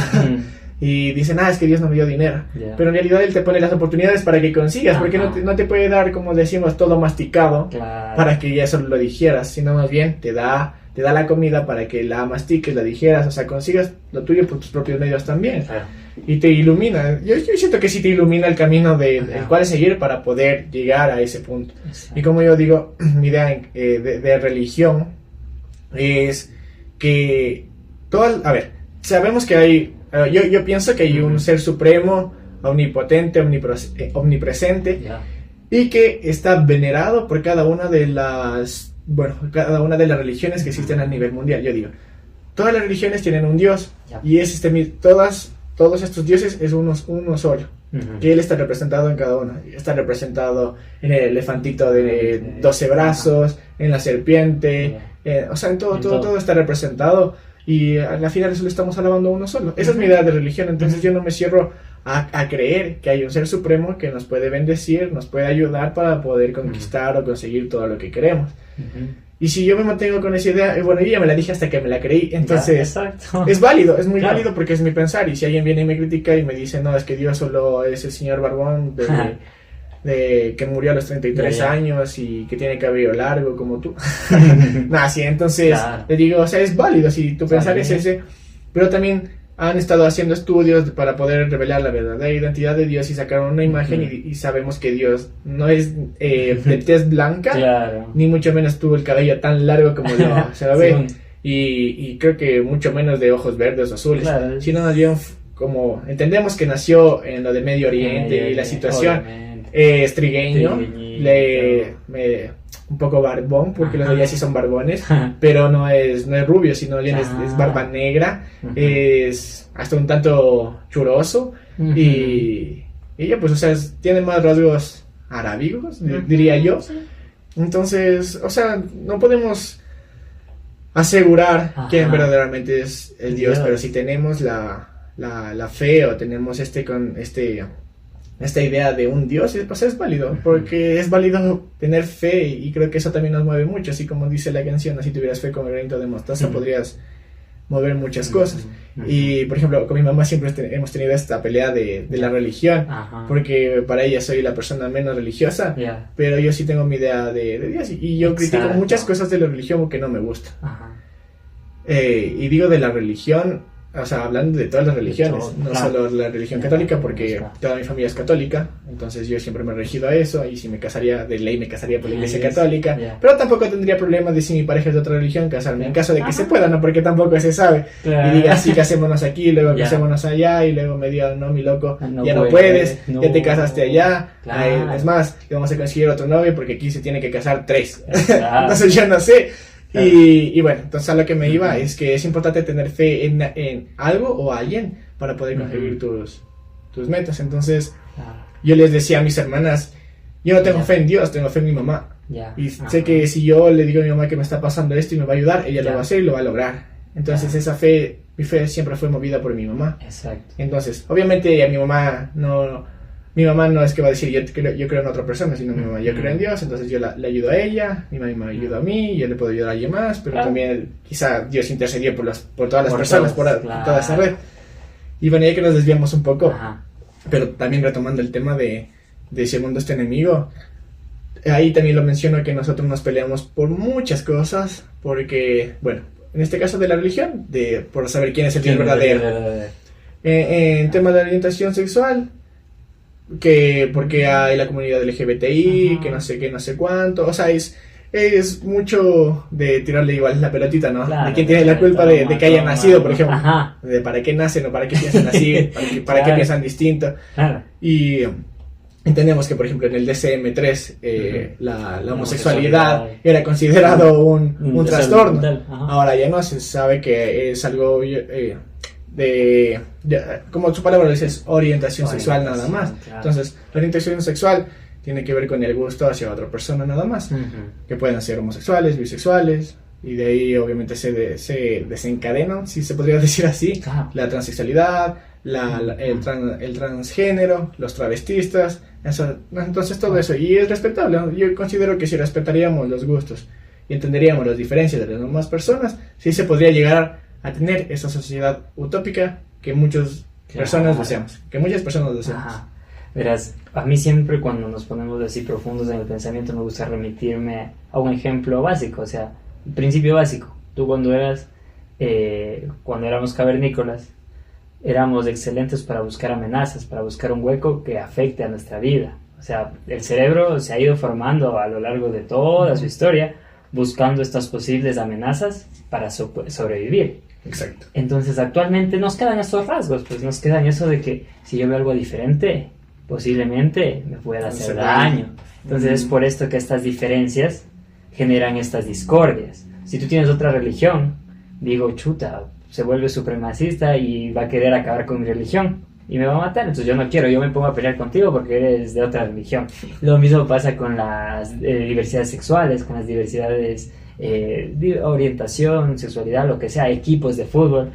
Y dicen, es que Dios no me dio dinero. Pero en realidad Él te pone las oportunidades para que consigas, porque no te puede dar, como decimos, todo masticado para que ya solo lo digieras, sino más bien te da la comida para que la mastiques, la digieras, o sea, consigas lo tuyo por tus propios medios también. Y te ilumina. Yo siento que sí te ilumina el camino el cual seguir para poder llegar a ese punto. Y como yo digo, mi idea de religión es que sabemos que hay, yo pienso que hay un ser supremo, omnipotente, omnipresente, y que está venerado por cada una de las religiones que existen a nivel mundial. Yo digo, todas las religiones tienen un Dios, y es todos estos dioses es uno solo, que Él está representado en cada uno. Está representado en el elefantito de 12 brazos, en la serpiente, o sea, en todo está representado, y al final solo estamos alabando a uno solo. Esa es mi idea de religión. Entonces yo no me cierro a creer que hay un ser supremo que nos puede bendecir, nos puede ayudar para poder conquistar o conseguir todo lo que queremos. Y si yo me mantengo con esa idea, bueno, yo ya me la dije hasta que me la creí, entonces es válido, es muy válido porque es mi pensar. Y si alguien viene y me critica y me dice, no, es que Dios solo es el señor barbón de que murió a los 33 años y que tiene cabello largo como tú. Sí, entonces le digo, o sea, es válido si tu pensar es ese, pero también han estado haciendo estudios para poder revelar la verdadera identidad de Dios y sacaron una imagen y sabemos que Dios no es de tez blanca, ni mucho menos tuvo el cabello tan largo como se lo ve, y creo que mucho menos de ojos verdes o azules, sino más bien como entendemos que nació en lo de Medio Oriente y la situación es trigueño, un poco barbón, porque los de allá sí son barbones, pero no es rubio, sino bien es barba negra, es hasta un tanto churoso, y ella pues, o sea, tiene más rasgos arábigos, diría yo. Entonces, o sea, no podemos asegurar quién verdaderamente es el Dios, pero si tenemos la fe o tenemos esta idea de un Dios, pues es válido, porque es válido tener fe, y creo que eso también nos mueve mucho, así como dice la canción, si tuvieras fe como el granito de mostaza podrías mover muchas cosas. Y por ejemplo, con mi mamá siempre hemos tenido esta pelea de la religión, porque para ella soy la persona menos religiosa, pero yo sí tengo mi idea de Dios, y yo critico muchas cosas de la religión que no me gustan. Y digo de la religión, o sea, hablando de todas las religiones, no solo la religión católica, porque toda mi familia es católica, entonces yo siempre me he regido a eso, y si me casaría, de ley me casaría por la iglesia católica, pero tampoco tendría problemas de si mi pareja es de otra religión casarme, en caso de que se pueda, ¿no? Porque tampoco se sabe, y diga, sí, casémonos aquí, luego casémonos allá, y luego me diga, no, mi loco, ya no puedes, ya te casaste allá, es más, vamos a conseguir otro novio, porque aquí se tiene que casar 3, entonces yo no sé. Y bueno, entonces a lo que me iba es que es importante tener fe en algo o alguien para poder conseguir tus metas. Entonces yo les decía a mis hermanas, yo no tengo fe en Dios, tengo fe en mi mamá. Y sé que si yo le digo a mi mamá que me está pasando esto y me va a ayudar, ella lo va a hacer y lo va a lograr. Entonces esa fe, mi fe siempre fue movida por mi mamá. Entonces, obviamente a mi mamá no es que va a decir yo creo en otra persona, sino mi mamá, yo creo en Dios, entonces yo le ayudo a ella, mi mamá me ayuda a mí, yo le puedo ayudar a alguien más, pero también quizá Dios intercedió por todas las personas, por toda esa red. Y bueno, ya que nos desviamos un poco, pero también retomando el tema de si el mundo es tu enemigo, ahí también lo menciono que nosotros nos peleamos por muchas cosas, porque, bueno, en este caso de la religión, por saber quién es el Dios verdadero. En tema de orientación sexual, que porque hay la comunidad LGBTI, que no sé qué, no sé cuánto, o sea, es mucho de tirarle igual la pelotita, ¿no? Claro, de quién tiene la culpa de que haya nacido, por ejemplo. Ajá. De para qué nacen o para qué piensan así, para qué piensan distinto. Claro. Y entendemos que, por ejemplo, en el DSM-3 la homosexualidad era considerado un trastorno. Ahora ya no se sabe que es algo como su palabra dice, es orientación sexual nada más. Claro. Entonces, la orientación sexual tiene que ver con el gusto hacia otra persona nada más. Que pueden ser homosexuales, bisexuales, y de ahí obviamente se desencadenan, si se podría decir así, la transexualidad, el transgénero, los travestistas, entonces todo eso, y es respetable, ¿no? Yo considero que si respetaríamos los gustos y entenderíamos las diferencias de las demás personas, sí se podría llegar a tener esa sociedad utópica que muchas personas deseamos, Ajá. Verás, a mí siempre cuando nos ponemos así profundos en el pensamiento me gusta remitirme a un ejemplo básico, o sea, el principio básico. Tú cuando éramos cavernícolas, éramos excelentes para buscar amenazas, para buscar un hueco que afecte a nuestra vida. O sea, el cerebro se ha ido formando a lo largo de toda su historia buscando estas posibles amenazas para sobrevivir. Exacto. Entonces actualmente nos quedan estos rasgos, pues nos quedan eso de que si yo veo algo diferente, posiblemente me pueda hacer daño. Entonces es por esto que estas diferencias generan estas discordias. Si tú tienes otra religión, digo, chuta, se vuelve supremacista y va a querer acabar con mi religión y me va a matar, entonces yo no quiero, yo me pongo a pelear contigo porque eres de otra religión. Lo mismo pasa con las diversidades sexuales, con las diversidades de orientación, sexualidad, lo que sea, equipos de fútbol.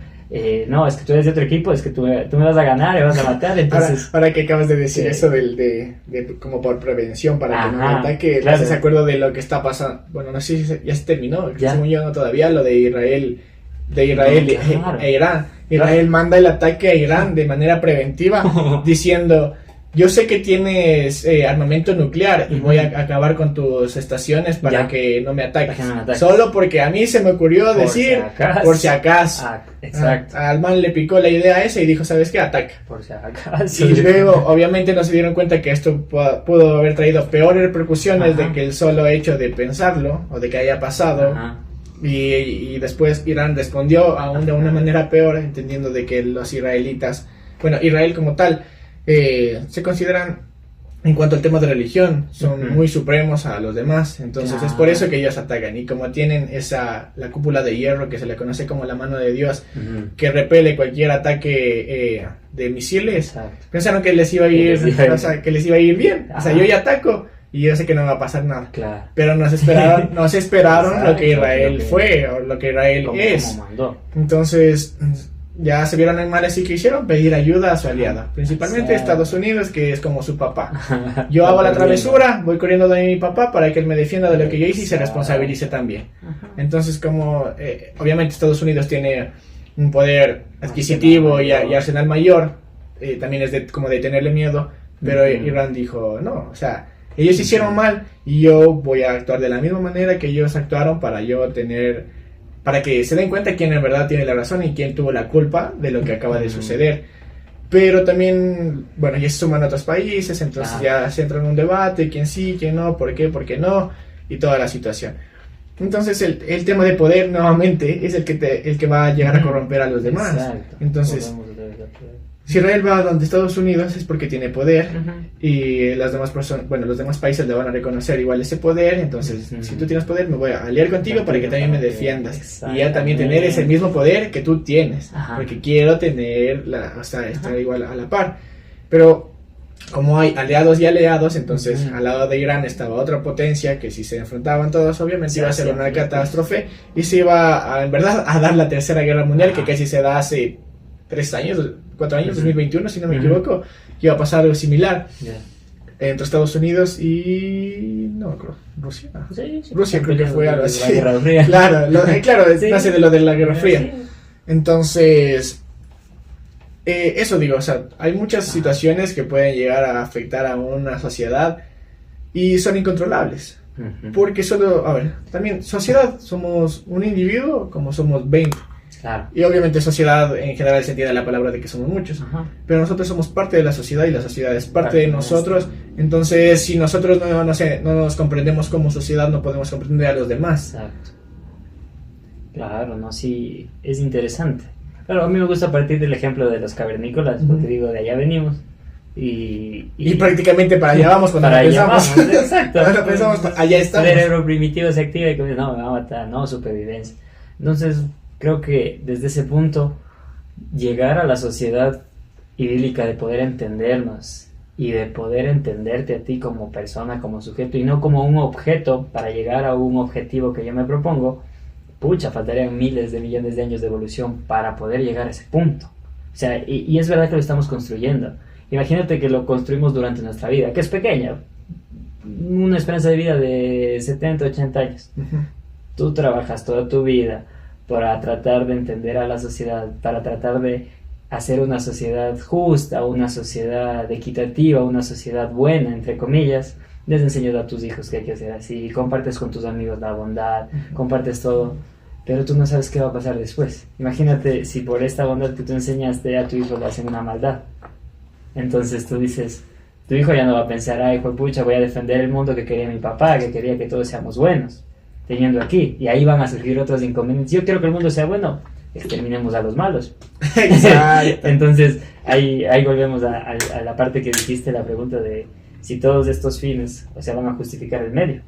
No, es que tú eres de otro equipo, es que tú me vas a ganar y vas a matar, entonces... Ahora que acabas de decir eso de como por prevención para que no me ataque, claro. ¿Estás de acuerdo de lo que está pasando? Bueno, no sé si ya se terminó, según yo no todavía, lo de Israel claro. e Irán. Israel manda el ataque a Irán de manera preventiva, diciendo... Yo sé que tienes armamento nuclear y voy a acabar con tus estaciones para que no me ataques. Solo porque a mí se me ocurrió decir, por si acaso. Exacto. Al man le picó la idea esa y dijo, ¿sabes qué? Ataca. Por si acaso. Y luego, obviamente, no se dieron cuenta que esto pudo haber traído peores repercusiones de que el solo hecho de pensarlo o de que haya pasado. Y después Irán respondió aún de una manera peor, entendiendo de que los israelitas, bueno, Israel como tal, se consideran, en cuanto al tema de religión, son muy supremos a los demás. Entonces es por eso que ellos atacan. Y como tienen la cúpula de hierro que se le conoce como la mano de Dios, que repele cualquier ataque de misiles, pensaron que les iba a ir, que les iba a ir bien. O sea, yo ya ataco y yo sé que no va a pasar nada. Claro. Pero no se esperaron lo que Israel fue o lo que Israel es. Entonces ya se vieron en mal, así que hicieron pedir ayuda a su aliada, principalmente Estados Unidos, que es como su papá. Yo hago la travesura, voy corriendo de mi papá para que él me defienda de lo que yo hice y se responsabilice también. Entonces, como obviamente Estados Unidos tiene un poder adquisitivo y arsenal mayor, también es como de tenerle miedo, pero Irán dijo, no, o sea, ellos hicieron mal y yo voy a actuar de la misma manera que ellos actuaron para que se den cuenta quién en verdad tiene la razón y quién tuvo la culpa de lo que acaba de suceder. Pero también, bueno, ya se suman otros países, entonces ya se entra en un debate, quién sí, quién no, por qué no, y toda la situación. Entonces el tema de poder nuevamente es el que va a llegar a corromper a los demás. Exacto. Entonces, si Israel va donde Estados Unidos es porque tiene poder y las demás personas, bueno, los demás países le van a reconocer igual ese poder. Entonces, si tú tienes poder, me voy a aliar contigo para que también me defiendas y ya también tener ese mismo poder que tú tienes, porque quiero tener estar igual a la par. Pero como hay aliados y aliados, entonces al lado de Irán estaba otra potencia que si se enfrentaban todos, obviamente iba a ser una catástrofe y se iba en verdad a dar la tercera guerra mundial, que casi se da hace 4 años, 2021 si no me equivoco, iba a pasar algo similar entre Estados Unidos y Rusia. Rusia creo que fue algo así. La Guerra Fría. Claro, nace de lo de la Guerra Fría. Entonces, eso digo, o sea, hay muchas situaciones que pueden llegar a afectar a una sociedad y son incontrolables. Porque también sociedad somos un individuo como somos 20. Claro. Y obviamente sociedad en general se entiende la palabra de que somos muchos. Ajá. Pero nosotros somos parte de la sociedad y la sociedad es parte de Parte nosotros. Entonces, si nosotros no nos comprendemos como sociedad, no podemos comprender a los demás. Exacto. Claro, no, sí, es interesante. Claro, a mí me gusta partir del ejemplo de los cavernícolas, porque digo, de allá venimos. Y prácticamente para allá vamos cuando para allá empezamos. vamos, exacto. Cuando pensamos, allá estamos. El cerebro primitivo se activa y como, no, me va a matar, no, supervivencia. Entonces, creo que desde ese punto, llegar a la sociedad idílica de poder entendernos y de poder entenderte a ti como persona, como sujeto, y no como un objeto para llegar a un objetivo que yo me propongo, pucha, faltarían miles de millones de años de evolución para poder llegar a ese punto. O sea, y es verdad que lo estamos construyendo. Imagínate que lo construimos durante nuestra vida, que es pequeña, una esperanza de vida de 70, 80 años. Tú trabajas toda tu vida para tratar de entender a la sociedad, para tratar de hacer una sociedad justa, una sociedad equitativa, una sociedad buena, entre comillas. Les enseñas a tus hijos que hay que hacer así, compartes con tus amigos la bondad, compartes todo, pero tú no sabes qué va a pasar después. Imagínate si por esta bondad que tú enseñaste a tu hijo le hacen una maldad. Entonces tú dices, tu hijo ya no va a pensar, ay, hijo de pucha, voy a defender el mundo que quería mi papá, que quería que todos seamos buenos, teniendo aquí, y ahí van a surgir otros inconvenientes. Yo quiero que el mundo sea bueno, exterminemos a los malos. Exacto. Entonces ahí volvemos a la parte que dijiste, la pregunta de si todos estos fines, o sea, van a justificar el medio.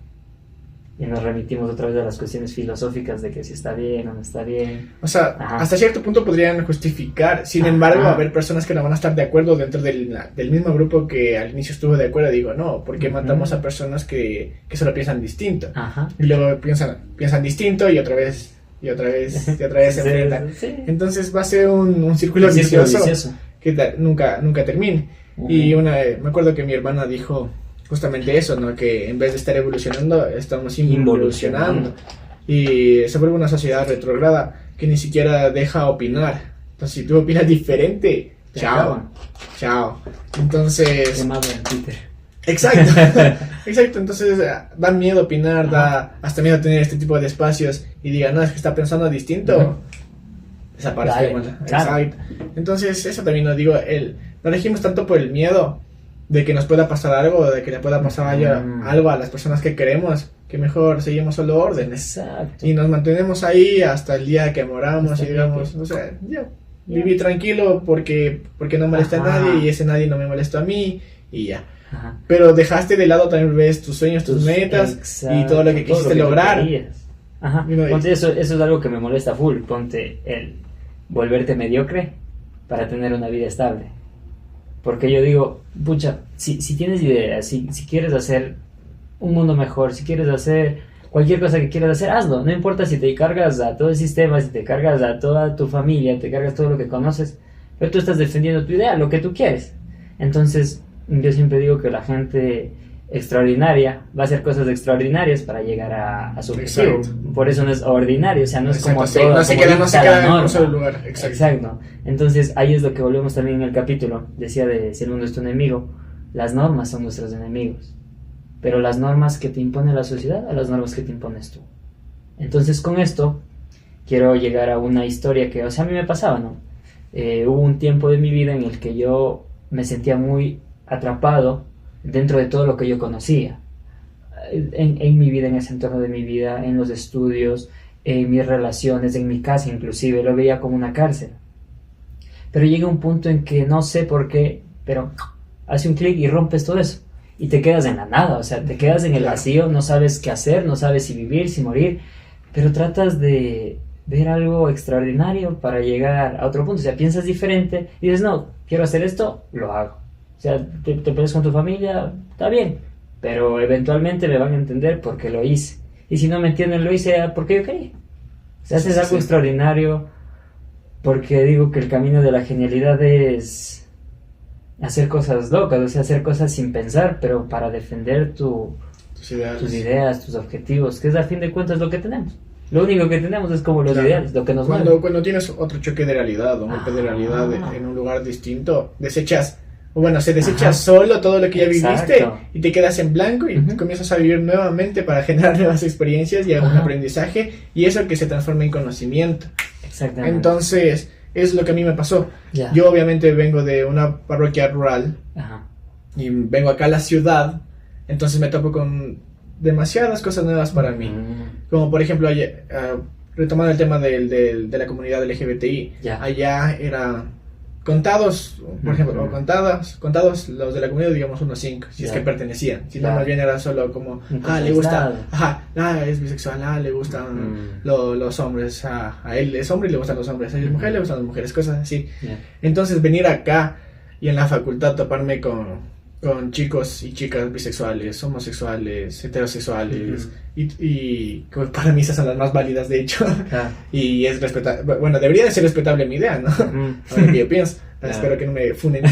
Y nos remitimos otra vez a las cuestiones filosóficas de que si está bien o no está bien. O sea, Ajá. hasta cierto punto podrían justificar. Sin embargo, haber personas que no van a estar de acuerdo dentro del mismo grupo que al inicio estuvo de acuerdo. Digo, no, porque matamos a personas que solo piensan distinto. Ajá. Y luego piensan distinto y otra vez se enfrentan. Sí. Entonces va a ser un círculo vicioso que nunca termine. Y me acuerdo que mi hermana dijo justamente eso, ¿no? Que en vez de estar evolucionando, estamos involucionando. Y se vuelve una sociedad retrógrada que ni siquiera deja opinar. Entonces, si tú opinas diferente, chao. Entonces... Quemado en Twitter. Exacto. Entonces, da miedo opinar, da hasta miedo tener este tipo de espacios y diga, no, es que está pensando distinto. Desaparece. Claro. Exacto. Entonces, eso también lo digo, no elegimos tanto por el miedo de que nos pueda pasar algo, de que le pueda pasar algo a las personas que queremos, que mejor seguimos solo órdenes. Exacto. Y nos mantenemos ahí hasta el día que moramos y digamos, o sea, yo viví tranquilo porque no molesta a nadie y ese nadie no me molesta a mí y ya. Ajá. Pero dejaste de lado también ves tus sueños, tus metas y todo lo que quisiste lograr. Ajá. Ponte, eso es algo que me molesta full. Ponte el volverte mediocre para tener una vida estable. Porque yo digo, pucha, si tienes ideas, si quieres hacer un mundo mejor, si quieres hacer cualquier cosa que quieras hacer, hazlo. No importa si te cargas a todo el sistema, si te cargas a toda tu familia, te cargas todo lo que conoces, pero tú estás defendiendo tu idea, lo que tú quieres. Entonces, yo siempre digo que la gente extraordinaria va a hacer cosas extraordinarias para llegar a su objetivo. Por eso no es ordinario, o sea, no es como todo, no se queda en un solo lugar. Exacto. Entonces ahí es lo que volvemos también en el capítulo. Decía de si el mundo es tu enemigo, las normas son nuestros enemigos, pero las normas que te impone la sociedad a las normas que te impones tú. Entonces con esto quiero llegar a una historia que, o sea, a mí me pasaba, ¿no? Hubo un tiempo de mi vida en el que yo me sentía muy atrapado dentro de todo lo que yo conocía, en mi vida, en ese entorno de mi vida, en los estudios, en mis relaciones, en mi casa inclusive, lo veía como una cárcel. Pero llega un punto en que no sé por qué, pero hace un clic y rompes todo eso. Y te quedas en la nada, o sea, te quedas en el vacío, no sabes qué hacer, no sabes si vivir, si morir, pero tratas de ver algo extraordinario para llegar a otro punto. O sea, piensas diferente y dices, no, quiero hacer esto, lo hago. O sea, te peleas con tu familia, está bien, pero eventualmente me van a entender por qué lo hice. Y si no me entienden, lo hice porque yo quería. O sea, haces algo extraordinario, porque digo que el camino de la genialidad es hacer cosas locas, o sea, hacer cosas sin pensar, pero para defender tus ideas, tus objetivos, que es a fin de cuentas lo que tenemos. Lo único que tenemos es como los ideales, lo que nos mueve. Cuando tienes otro choque de realidad o un golpe de realidad en un lugar distinto, se desecha solo todo lo que ya viviste y te quedas en blanco y comienzas a vivir nuevamente para generar nuevas experiencias y un aprendizaje y eso que se transforma en conocimiento. Exactamente. Entonces, es lo que a mí me pasó. Ya. Yo obviamente vengo de una parroquia rural Ajá. y vengo acá a la ciudad, entonces me topo con demasiadas cosas nuevas para mí. Como por ejemplo, retomando el tema de la comunidad LGBTI, Ya. allá era contados, por ejemplo, o contados los de la comunidad, digamos unos 5, si es Ya. que pertenecían. Si Ya. no, más bien era solo como, Un le gusta, aislado. es bisexual, le gustan los hombres, a él es hombre y le gustan los hombres, a ella es mujer, le gustan las mujeres, cosas así. Ya. Entonces venir acá y en la facultad toparme con chicos y chicas bisexuales, homosexuales, heterosexuales, y para mí esas son las más válidas, de hecho. Claro. Y es respetable, bueno, debería de ser respetable mi idea, ¿no? Ahora que yo pienso, Claro. espero que no me funen.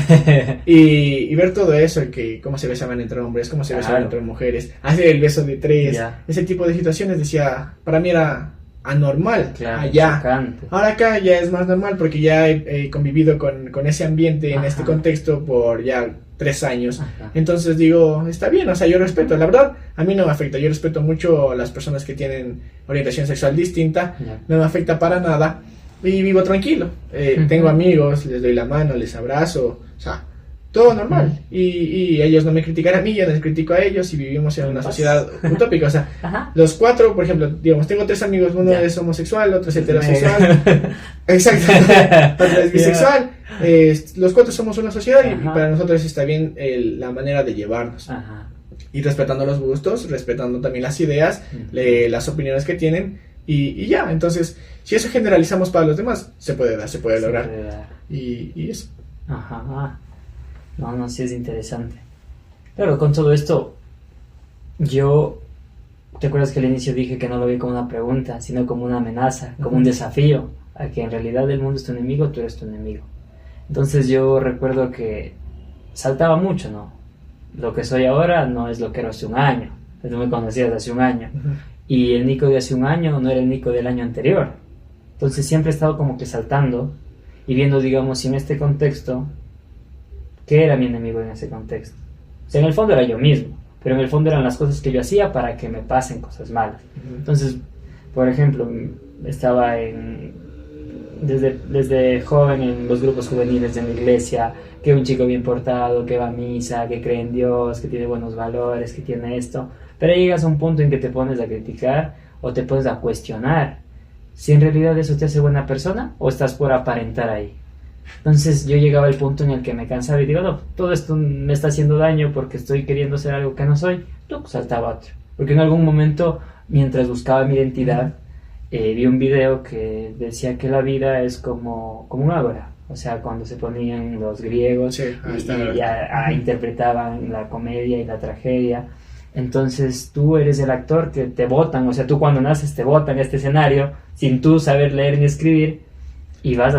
Y ver todo eso, que cómo se besaban entre hombres, cómo se besaban Claro. entre mujeres, hacer el beso de 3, Ya. ese tipo de situaciones, decía, para mí era anormal Claro, allá. chocante. Ahora acá ya es más normal porque ya he convivido con ese ambiente en Ajá. este contexto por ya 3 años. Ajá. Entonces digo, está bien, o sea, yo respeto. La verdad, a mí no me afecta. Yo respeto mucho a las personas que tienen orientación sexual distinta. Ya. No me afecta para nada. Y vivo tranquilo. Tengo amigos, les doy la mano, les abrazo. O sea, todo normal. Y ellos no me critican a mí, yo no les critico a ellos y vivimos en una sociedad utópica. O sea, Ajá. los 4, por ejemplo, digamos, tengo 3 amigos, uno Ya. es homosexual, otro es heterosexual. Exacto, otro es bisexual. Los 4 somos una sociedad y Ajá. para nosotros está bien la manera de llevarnos. Ajá. Y respetando los gustos, respetando también las ideas, las opiniones que tienen y ya. Entonces, si eso generalizamos para los demás, se puede dar, se puede lograr. puede dar. Y eso. Ajá. No, sí es interesante. Claro, con todo esto, ¿te acuerdas que al inicio dije que no lo vi como una pregunta, sino como una amenaza, como un desafío, a que en realidad el mundo es tu enemigo, tú eres tu enemigo? Entonces yo recuerdo que saltaba mucho, ¿no? Lo que soy ahora no es lo que era hace un año, no me conocías hace un año. Y el Nico de hace un año no era el Nico del año anterior. Entonces siempre he estado como que saltando y viendo, digamos, en este contexto, ¿qué era mi enemigo en ese contexto? O sea, en el fondo era yo mismo, pero en el fondo eran las cosas que yo hacía para que me pasen cosas malas. Entonces, por ejemplo, estaba desde joven en los grupos juveniles de la iglesia, que un chico bien portado, que va a misa, que cree en Dios, que tiene buenos valores, que tiene esto, pero llegas a un punto en que te pones a criticar o te pones a cuestionar si en realidad eso te hace buena persona o estás por aparentar ahí. Entonces yo llegaba al punto en el que me cansaba y digo, no, todo esto me está haciendo daño porque estoy queriendo ser algo que no soy. Saltaba otro. Porque en algún momento, mientras buscaba mi identidad, vi un video que decía que la vida es como un ágora. O sea, cuando se ponían los griegos y interpretaban la comedia y la tragedia. Entonces tú eres el actor que te votan, o sea, tú cuando naces te votan a este escenario sin tú saber leer ni escribir y vas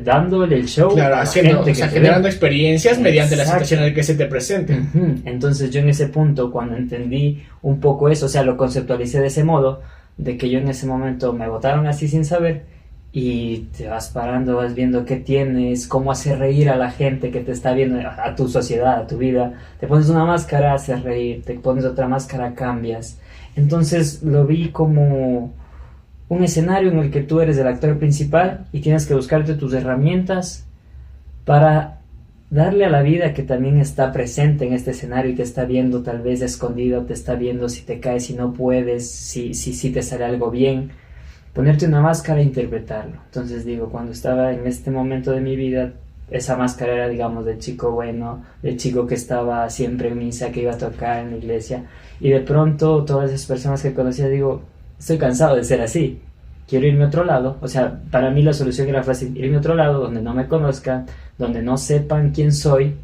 dándole el show Claro, a la gente que te generando ve. experiencias mediante la Exacto. situación en la que se te presente. Entonces yo en ese punto, cuando entendí un poco eso, o sea, lo conceptualicé de ese modo, de que yo en ese momento me votaron así sin saber, y te vas parando, vas viendo qué tienes, cómo hacer reír a la gente que te está viendo, a tu sociedad, a tu vida. Te pones una máscara, haces reír, te pones otra máscara, cambias. Entonces lo vi como un escenario en el que tú eres el actor principal y tienes que buscarte tus herramientas para darle a la vida que también está presente en este escenario y te está viendo tal vez escondido, te está viendo si te caes, si no puedes, si te sale algo bien. Ponerte una máscara e interpretarlo. Entonces digo, cuando estaba en este momento de mi vida, esa máscara era, digamos, del chico bueno, del chico que estaba siempre en misa, que iba a tocar en la iglesia, y de pronto todas esas personas que conocía, digo, estoy cansado de ser así, quiero irme a otro lado. O sea, para mí la solución era fácil, irme a otro lado donde no me conozcan, donde no sepan quién soy,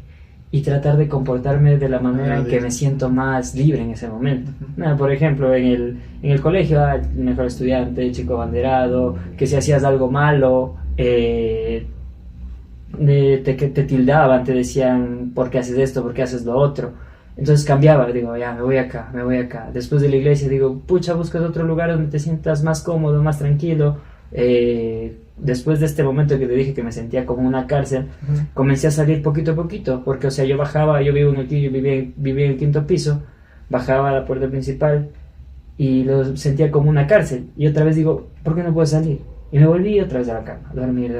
y tratar de comportarme de la manera en que me siento más libre en ese momento. Por ejemplo, en el colegio, el mejor estudiante, el chico abanderado, que si hacías algo malo, te tildaban, te decían, ¿por qué haces esto? ¿Por qué haces lo otro? Entonces cambiaba, digo, ya, me voy acá. Después de la iglesia, digo, pucha, buscas otro lugar donde te sientas más cómodo, más tranquilo. Después de este momento que te dije que me sentía como una cárcel, comencé a salir poquito a poquito, porque, o sea, yo bajaba, yo vivía en el quinto piso, bajaba a la puerta principal y lo sentía como una cárcel, y otra vez digo, ¿por qué no puedo salir? Y me volví otra vez a la cama, dormir.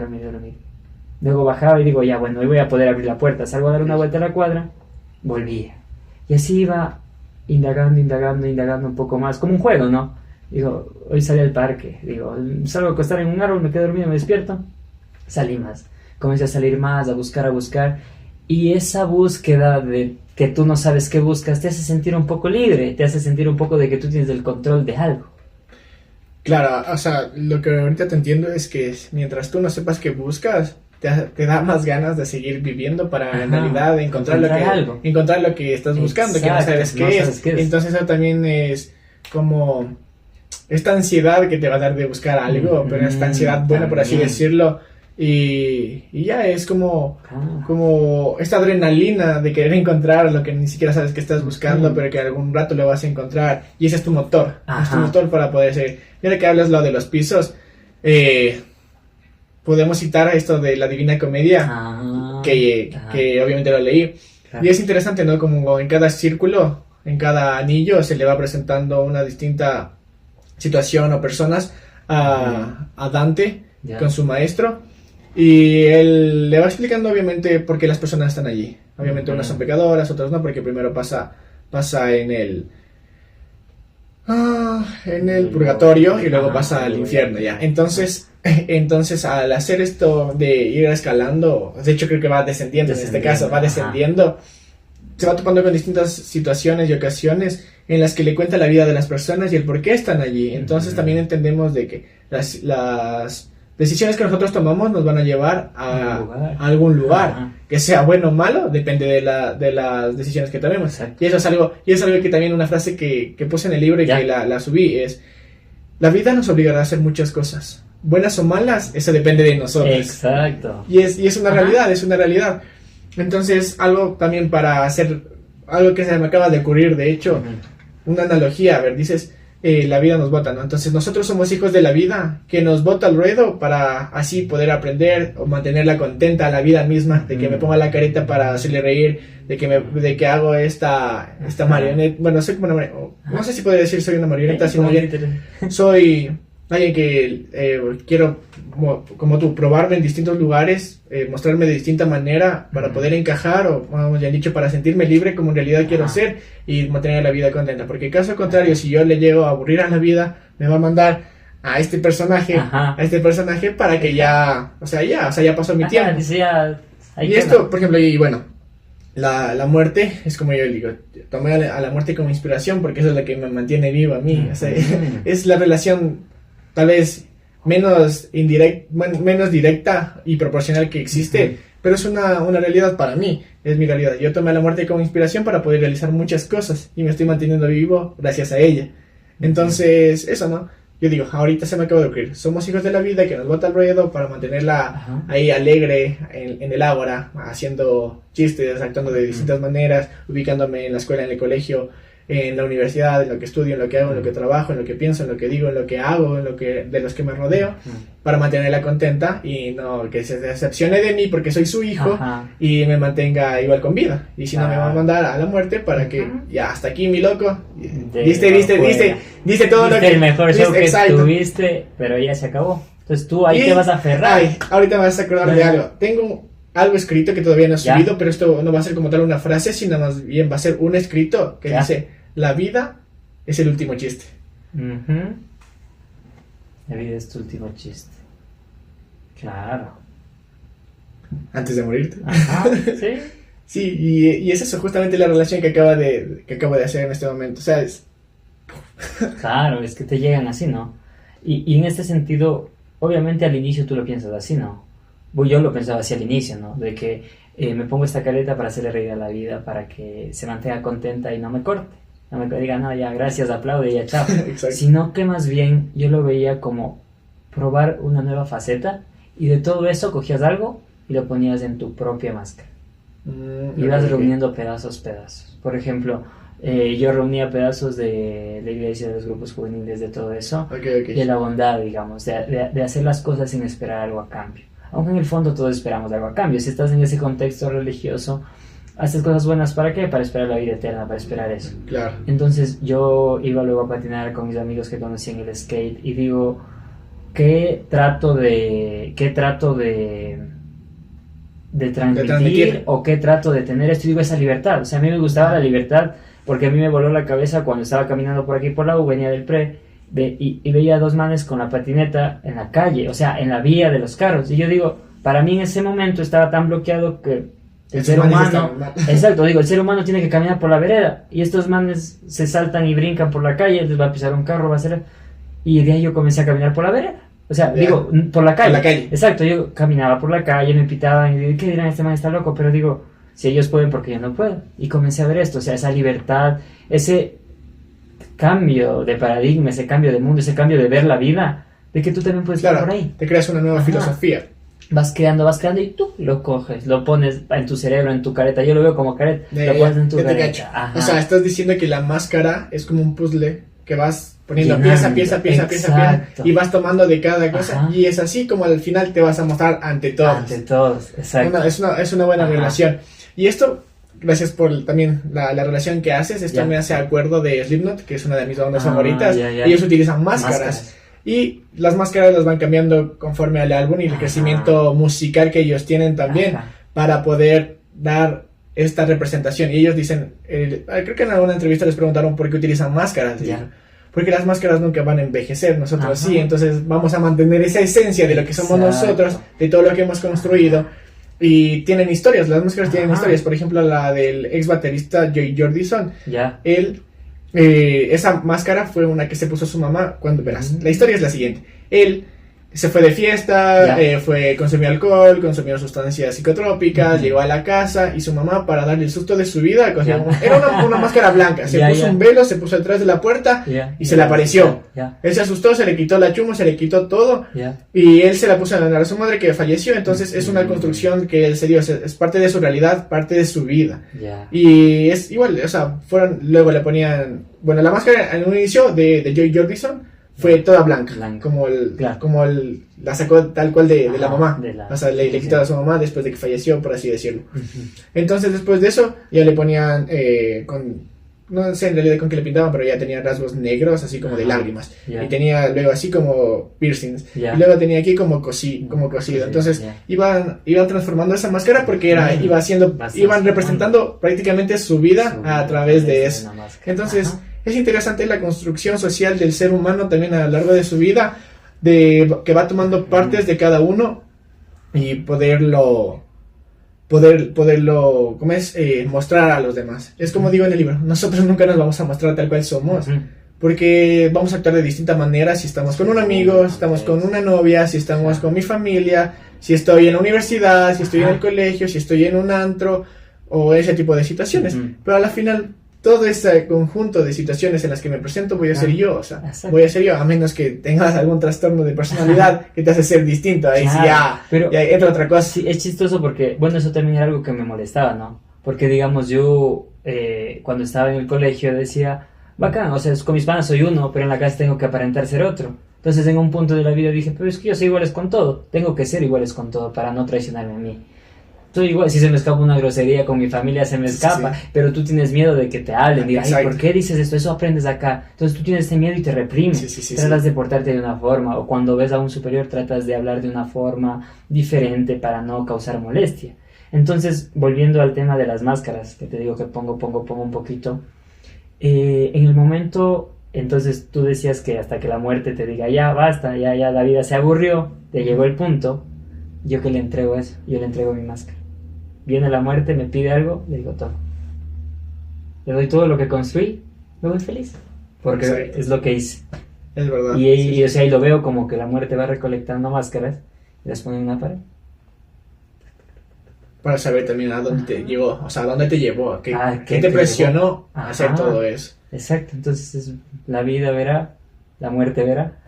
Luego bajaba y digo, ya bueno, hoy voy a poder abrir la puerta. Salgo a dar una vuelta a la cuadra, volvía. Y así iba indagando un poco más, como un juego, ¿no? Digo, hoy salí al parque, digo, salgo a acostar en un árbol, me quedo dormido, me despierto, salí más. Comencé a salir más, a buscar. Y esa búsqueda de que tú no sabes qué buscas te hace sentir un poco libre, te hace sentir un poco de que tú tienes el control de algo. Claro, o sea, lo que ahorita te entiendo es que mientras tú no sepas qué buscas, te da más ganas de seguir viviendo para en realidad encontrar lo que estás buscando, que no sabes qué es. Entonces eso también es como esta ansiedad que te va a dar de buscar algo, pero esta ansiedad buena, por así decirlo. Y ya es como esta adrenalina de querer encontrar lo que ni siquiera sabes que estás buscando, pero que algún rato lo vas a encontrar. Y ese es tu motor. Es tu motor para poder seguir. Y ahora que hablas lo de los pisos, podemos citar esto de la Divina Comedia, que obviamente lo leí. Claro. Y es interesante, ¿no? Como en cada círculo, en cada anillo, se le va presentando una distinta situación o personas a Dante con su maestro. Y él le va explicando obviamente por qué las personas están allí. Obviamente unas son pecadoras, otras no, porque primero pasa en el purgatorio y luego pasa al infierno ya. Entonces al hacer esto de ir escalando, de hecho creo que va descendiendo, en este caso va descendiendo, se va topando con distintas situaciones y ocasiones en las que le cuenta la vida de las personas y el por qué están allí. Entonces también entendemos de que las decisiones que nosotros tomamos nos van a llevar a algún lugar, que sea bueno o malo, depende de las decisiones que tomemos. Exacto. Y eso es algo que también una frase que puse en el libro y que la subí, es: la vida nos obligará a hacer muchas cosas, buenas o malas, eso depende de nosotros. Exacto. Y es una realidad. Entonces, algo también para hacer, algo que se me acaba de ocurrir, de hecho, una analogía, a ver, dices, la vida nos bota, ¿no? Entonces nosotros somos hijos de la vida, que nos bota al ruedo para así poder aprender o mantenerla contenta a la vida misma, de que me ponga la careta para hacerle reír, de que hago esta marioneta, bueno, soy como una, no sé si puedo decir soy una marioneta, sino bien, soy alguien que quiero, como tú, probarme en distintos lugares, mostrarme de distinta manera para poder encajar, o vamos ya dicho, para sentirme libre como en realidad quiero ser y mantener la vida contenta. Porque caso contrario, si yo le llego a aburrir a la vida, me va a mandar a este personaje para que ya pasó mi tiempo. Y esto, por ejemplo, y bueno, la muerte es como yo digo, tomé a la muerte como inspiración porque eso es lo que me mantiene vivo a mí. O sea, es la relación tal vez menos directa y proporcional que existe, pero es una realidad para mí, es mi realidad. Yo tomé a la muerte como inspiración para poder realizar muchas cosas y me estoy manteniendo vivo gracias a ella. Entonces, eso, ¿no? Yo digo, ahorita se me acaba de ocurrir, somos hijos de la vida que nos bota al ruedo para mantenerla ahí alegre en el ágora, haciendo chistes, actuando de distintas maneras, ubicándome en la escuela, en el colegio, en la universidad, en lo que estudio, en lo que hago, en lo que trabajo, en lo que pienso, en lo que digo, en lo que hago, de los que me rodeo, para mantenerla contenta y no que se decepcione de mí porque soy su hijo y me mantenga igual con vida. Y si no, me va a mandar a la muerte para que ya hasta aquí, mi loco. Dice todo lo que el mejor show que tuviste, pero ya se acabó. Entonces tú ahí te vas a aferrar. Ahorita me vas a acordar de algo. Tengo algo escrito que todavía no he subido, pero esto no va a ser como tal una frase, sino más bien va a ser un escrito que dice: la vida es el último chiste. La vida es tu último chiste. Claro. Antes de morirte. Sí. Sí, y es eso, justamente la relación que acabo de hacer en este momento. O sea, Claro, es que te llegan así, ¿no? Y en este sentido, obviamente al inicio tú lo piensas así, ¿no? Yo lo pensaba así al inicio, ¿no? De que me pongo esta careta para hacerle reír a la vida, para que se mantenga contenta y no me corte. No me diga, no, ya, gracias, aplaude, ya, chao. Sino que más bien yo lo veía como probar una nueva faceta y de todo eso cogías algo y lo ponías en tu propia máscara. Ibas reuniendo pedazos. Por ejemplo, yo reunía pedazos de la iglesia, de los grupos juveniles, de todo eso, de la bondad, digamos, de hacer las cosas sin esperar algo a cambio. Aunque en el fondo todos esperamos algo a cambio. Si estás en ese contexto religioso, haces cosas buenas, ¿para qué? Para esperar la vida eterna, para esperar eso. Claro. Entonces yo iba luego a patinar con mis amigos que conocí en el skate y digo, qué trato de transmitir o qué trato de tener esto, digo, esa libertad. O sea, a mí me gustaba la libertad porque a mí me voló la cabeza cuando estaba caminando por aquí por la U, venía del pre y veía dos manes con la patineta en la calle, o sea, en la vía de los carros. Y yo digo, para mí en ese momento estaba tan bloqueado que el ser humano, exacto, digo, el ser humano tiene que caminar por la vereda y estos manes se saltan y brincan por la calle, les va a pisar un carro, va a ser... Y de ahí yo comencé a caminar por la vereda. O sea, digo, por la calle. Por la calle. Exacto, yo caminaba por la calle, me pitaban y digo, ¿qué dirán? Este man está loco, pero digo, si ellos pueden, porque yo no puedo. Y comencé a ver esto, o sea, esa libertad, ese cambio de paradigma, ese cambio de mundo, ese cambio de ver la vida, de que tú también puedes ir por ahí. Te creas una nueva filosofía. Vas creando y tú lo coges, lo pones en tu cerebro, en tu careta. Yo lo veo como careta, lo pones en tu careta. O sea, estás diciendo que la máscara es como un puzzle que vas poniendo Llenando. pieza y vas tomando de cada cosa. Y es así como al final te vas a mostrar ante todos. Ante todos, exacto. Es una buena relación. Y esto, gracias por también la relación que haces, esto me hace acuerdo de Slipknot, que es una de mis bandas favoritas. Ellos utilizan máscaras. Y las máscaras las van cambiando conforme al álbum y el crecimiento musical que ellos tienen también para poder dar esta representación. Y ellos dicen, creo que en alguna entrevista les preguntaron por qué utilizan máscaras. Porque las máscaras nunca van a envejecer, nosotros sí, entonces vamos a mantener esa esencia de lo que somos nosotros, de todo lo que hemos construido. Y tienen historias, las máscaras tienen historias. Por ejemplo, la del ex baterista Joy Jordison. Él, esa máscara fue una que se puso su mamá cuando, verás, la historia es la siguiente. Él se fue de fiesta, consumió alcohol, consumió sustancias psicotrópicas, llegó a la casa y su mamá, para darle el susto de su vida, era una máscara blanca, se puso un velo, se puso detrás de la puerta y se le apareció. Él se asustó, se le quitó la chuma, se le quitó todo y él se la puso en la a su madre que falleció. Entonces es una construcción que él se dio, es parte de su realidad, parte de su vida. Y es igual, o sea, luego le ponían, bueno, la máscara en un inicio de Joy Jordison fue toda blanca. Como la sacó tal cual de la mamá. O sea, le quitó a su mamá después de que falleció, por así decirlo. Entonces, después de eso, ya le ponían no sé en realidad con qué le pintaban, pero ya tenía rasgos negros, así como de lágrimas. Y tenía luego así como piercings. Y luego tenía aquí como cosido. Entonces, iban transformando esa máscara porque iban representando prácticamente su vida a través de eso. Entonces, es interesante la construcción social del ser humano también a lo largo de su vida, que va tomando partes de cada uno y poderlo mostrar a los demás. Es como digo en el libro, nosotros nunca nos vamos a mostrar tal cual somos, porque vamos a actuar de distinta manera si estamos con un amigo, si estamos con una novia, si estamos con mi familia, si estoy en la universidad, si estoy en el colegio, si estoy en un antro o ese tipo de situaciones. Pero a la final, todo ese conjunto de situaciones en las que me presento voy a ser yo, o sea, voy a ser yo, a menos que tengas algún trastorno de personalidad que te hace ser distinto, ahí sí ya entra otra cosa. Sí, es chistoso porque, bueno, eso también era algo que me molestaba, ¿no? Porque, digamos, yo cuando estaba en el colegio decía, bacán, o sea, con mis panas soy uno, pero en la casa tengo que aparentar ser otro. Entonces, en un punto de la vida dije, pero es que yo soy iguales con todo, tengo que ser iguales con todo para no traicionarme a mí. Soy igual, si se me escapa una grosería con mi familia se me escapa, pero tú tienes miedo de que te hablen, digan, ay, ¿por qué dices esto? Eso aprendes acá. Entonces tú tienes ese miedo y te reprimes, tratas de portarte de una forma, o cuando ves a un superior tratas de hablar de una forma diferente para no causar molestia. Entonces, volviendo al tema de las máscaras, que te digo que pongo un poquito, en el momento, entonces tú decías que hasta que la muerte te diga, ya basta, ya la vida se aburrió, te llegó el punto, yo que le entrego eso, yo le entrego mi máscara. Viene la muerte, me pide algo, le digo todo. Le doy todo lo que construí, me voy feliz. Porque es lo que hice. Es verdad. Y o sea, y lo veo como que la muerte va recolectando máscaras y las pone en una pared. Para saber también a dónde te llegó, o sea, a dónde te llevó, qué te presionó a hacer todo eso. Exacto, entonces la vida verá, la muerte verá.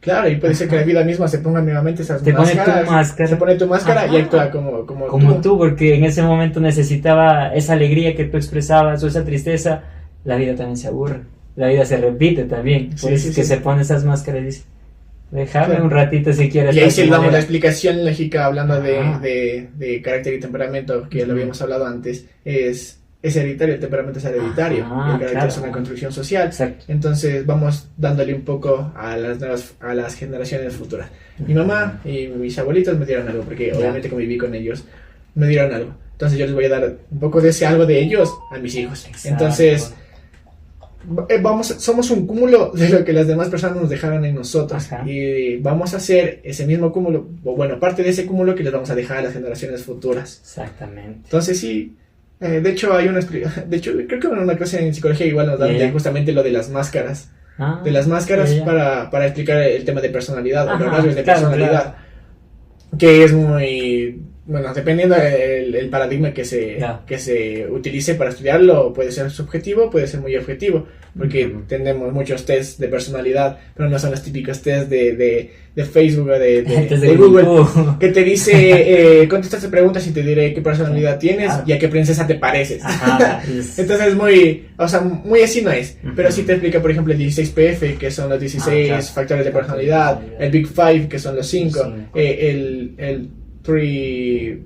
Claro, y puede ser que la vida misma se ponga nuevamente esas máscaras. Se pone tu máscara y actúa como tú, porque en ese momento necesitaba esa alegría que tú expresabas o esa tristeza. La vida también se aburre, la vida se repite también. Por eso es que se pone esas máscaras y dice, déjame un ratito si quieres. Y ahí sí damos la explicación lógica hablando de carácter y temperamento, que lo habíamos hablado antes. Es es hereditario, el temperamento es hereditario, el carácter claro. es una construcción social. Exacto. Entonces vamos dándole un poco a las generaciones futuras. Mi mamá y mis abuelitos me dieron algo, porque obviamente conviví con ellos, me dieron algo. Entonces yo les voy a dar un poco de ese algo de ellos a mis hijos. Exacto. Entonces somos un cúmulo de lo que las demás personas nos dejaron en nosotros. Ajá. Y vamos a hacer ese mismo cúmulo, o bueno, parte de ese cúmulo que les vamos a dejar a las generaciones futuras. Exactamente. Entonces sí, de hecho creo que en una clase en psicología igual nos dan justamente lo de las máscaras. De las máscaras para explicar el tema de personalidad, o los rasgos de personalidad, que es muy... Bueno, dependiendo del paradigma que se utilice para estudiarlo, puede ser subjetivo, puede ser muy objetivo, porque tenemos muchos tests de personalidad, pero no son los típicos tests de Facebook o de Google, que te dice, contesta estas preguntas y te diré qué personalidad tienes y a qué princesa te pareces. Entonces muy así no es, pero sí te explica, por ejemplo, el 16PF, que son los 16 factores de personalidad, el Big Five, que son los 5, el Three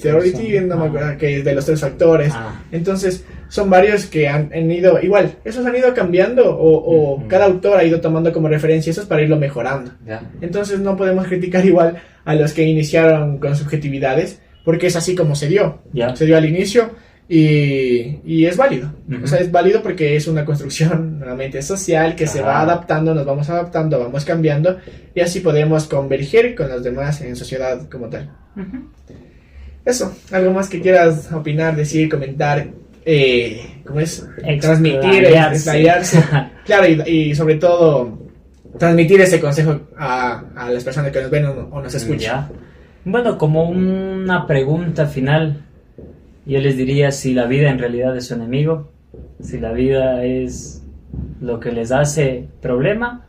Theory, no me acuerdo, que es de los 3 factores. Entonces son varios que han ido, igual, esos han ido cambiando o cada autor ha ido tomando como referencia esos para irlo mejorando. Entonces no podemos criticar igual a los que iniciaron con subjetividades, porque es así como se dio. Se dio al inicio y es válido. O sea, es válido porque es una construcción nuevamente social que se va adaptando, nos vamos adaptando, vamos cambiando, y así podemos converger con los demás en sociedad como tal. Eso, algo más que quieras opinar, decir, comentar, ¿cómo es? Transmitir, explayarse. Claro, y sobre todo transmitir ese consejo a las personas que nos ven o nos escuchan. Bueno, como una pregunta final, yo les diría si la vida en realidad es su enemigo, si la vida es lo que les hace problema,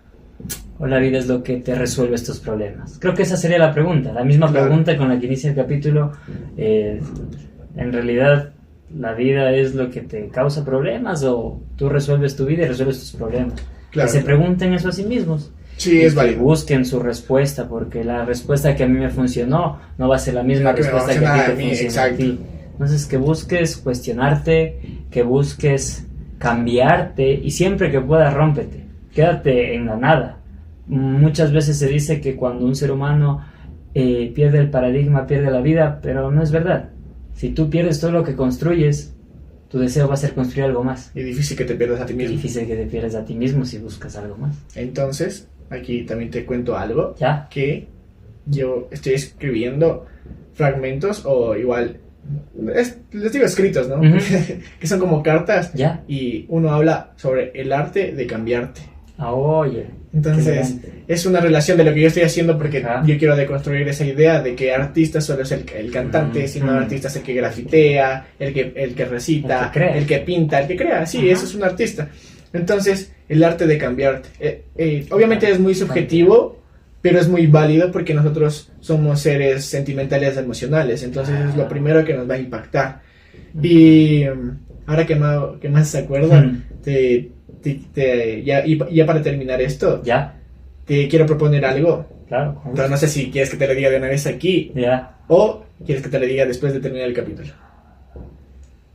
o la vida es lo que te resuelve estos problemas. Creo que esa sería la pregunta, la misma pregunta con la que inicia el capítulo. En realidad, ¿la vida es lo que te causa problemas o tú resuelves tu vida y resuelves tus problemas? Que se pregunten eso a sí mismos. Sí, es válido. Que busquen su respuesta, porque la respuesta que a mí me funcionó no va a ser la misma respuesta que a ti te funciona a ti. Entonces, que busques cuestionarte, que busques cambiarte, y siempre que puedas, rómpete. Quédate en la nada. Muchas veces se dice que cuando un ser humano pierde el paradigma, pierde la vida, pero no es verdad. Si tú pierdes todo lo que construyes, tu deseo va a ser construir algo más. Y difícil que te pierdas a ti mismo. Y difícil que te pierdas a ti mismo si buscas algo más. Entonces, aquí también te cuento algo. ¿Ya? Que yo estoy escribiendo fragmentos, o igual, les digo escritos, ¿no? Que son como cartas. ¿Ya? Y uno habla sobre el arte de cambiarte. Oye. Entonces, es una relación de lo que yo estoy haciendo, porque yo quiero deconstruir esa idea de que artista solo es el cantante, sino artista es el que grafitea, el que recita, el que pinta, el que crea. Sí, eso es un artista. Entonces, el arte de cambiarte. Obviamente es muy subjetivo, pero es muy válido porque nosotros somos seres sentimentales, emocionales. Entonces, es lo primero que nos va a impactar. Y ahora que más se acuerdan, ya para terminar esto, te quiero proponer algo. Claro. Pero no sé si quieres que te lo diga de una vez aquí, o quieres que te lo diga después de terminar el capítulo.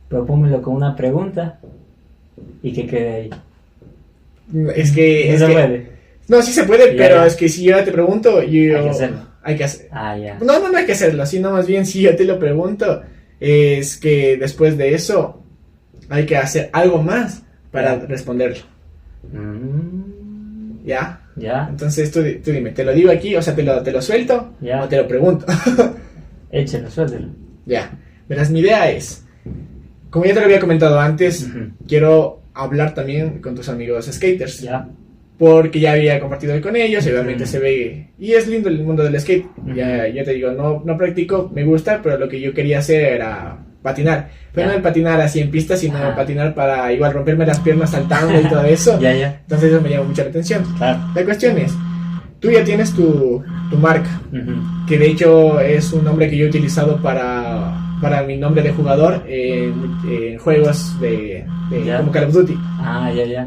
Propónmelo con una pregunta y que quede ahí. Es que... No se puede. No, sí se puede, pero es que si yo te pregunto, hay que hacerlo. Hay que hacer. Ya. No hay que hacerlo, sino más bien si yo te lo pregunto, es que después de eso hay que hacer algo más para responderlo. ¿Ya? Entonces tú dime, ¿te lo digo aquí? O sea, ¿te lo suelto? ¿O te lo pregunto? Échalo, suéltelo. Ya. Verás, mi idea es, como ya te lo había comentado antes, quiero hablar también con tus amigos skaters. Porque ya había compartido con ellos, y obviamente se ve, y es lindo el mundo del skate. Ya te digo, no practico, me gusta, pero lo que yo quería hacer era patinar. Pero no el patinar así en pista, sino patinar para igual romperme las piernas saltando y todo eso. Entonces eso me llama mucho la atención. La cuestión es, tú ya tienes tu marca, que de hecho es un nombre que yo he utilizado para mi nombre de jugador en juegos de como Call of Duty.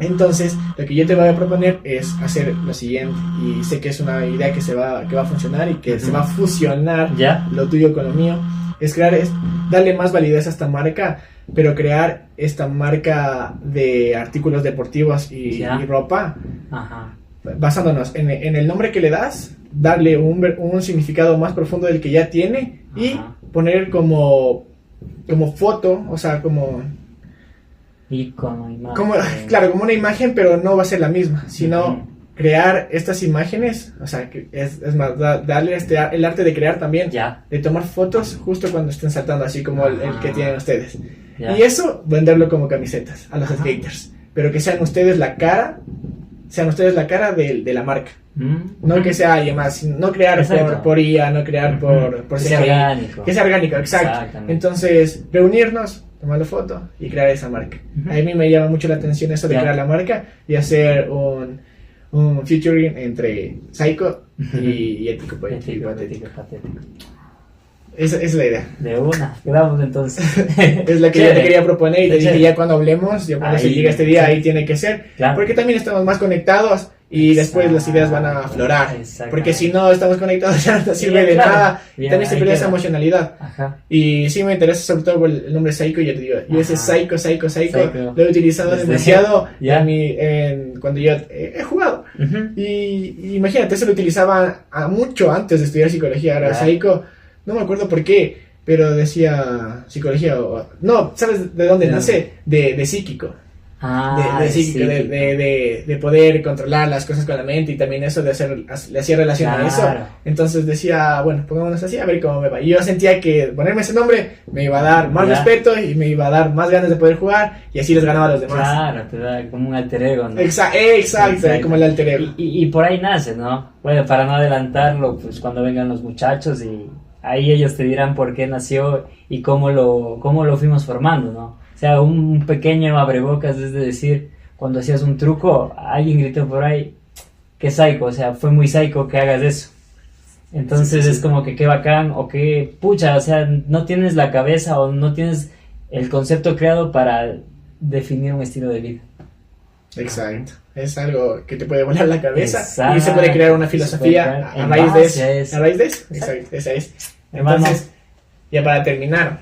Entonces lo que yo te voy a proponer es hacer lo siguiente, y sé que es una idea que va a funcionar y que se va a fusionar lo tuyo con lo mío. es darle más validez a esta marca, pero crear esta marca de artículos deportivos y ropa, basándonos en el nombre que le das, darle un significado más profundo del que ya tiene y poner como foto, o sea, como imagen. Claro, como una imagen, pero no va a ser la misma, sino crear estas imágenes, o sea, que es más, darle el arte de crear también, de tomar fotos justo cuando estén saltando, así como el que tienen ustedes. Y eso, venderlo como camisetas a los skaters, pero que sean ustedes la cara de la marca. No que sea alguien más, no crear por IA, no crear por que sea orgánico. Que sea orgánico, exacto. Entonces, reunirnos, tomar la foto y crear esa marca. A mí me llama mucho la atención eso de crear la marca y hacer un featuring entre Psycho y Ético Patético. Esa es la idea. De una, quedamos entonces. Es la que yo te quería proponer y te dije ya cuando hablemos, ya cuando se llegue este día, ahí tiene que ser. Porque también estamos más conectados y después las ideas van a aflorar. Porque si no estamos conectados ya no sirve de nada. Y también se pierde esa emocionalidad. Y sí me interesa sobre todo por el nombre Psycho. Yo te digo, yo ese Psycho lo he utilizado demasiado cuando yo he jugado. Y imagínate, eso lo utilizaba mucho antes de estudiar psicología. Ahora Psycho, no me acuerdo por qué, pero decía psicología. No, ¿sabes de dónde nace? De psíquico. De psíquico, de poder controlar las cosas con la mente y también eso le hacía relación a eso. Entonces decía, bueno, pongámonos así a ver cómo me va. Y yo sentía que ponerme ese nombre me iba a dar más respeto y me iba a dar más ganas de poder jugar y así les ganaba a los demás. Claro, te da como un alter ego, ¿no? Exacto, como el alter ego. Y por ahí nace, ¿no? Bueno, para no adelantarlo, pues cuando vengan los muchachos y ahí ellos te dirán por qué nació y cómo lo fuimos formando, ¿no? O sea, un pequeño abrebocas es de decir, cuando hacías un truco, alguien gritó por ahí, qué psycho, o sea, fue muy psycho que hagas eso. Entonces es como que qué bacán o qué pucha, o sea, no tienes la cabeza o no tienes el concepto creado para definir un estilo de vida. Exacto, es algo que te puede volar la cabeza y se puede crear una filosofía a raíz de eso. Exacto, esa es. Entonces, ya para terminar,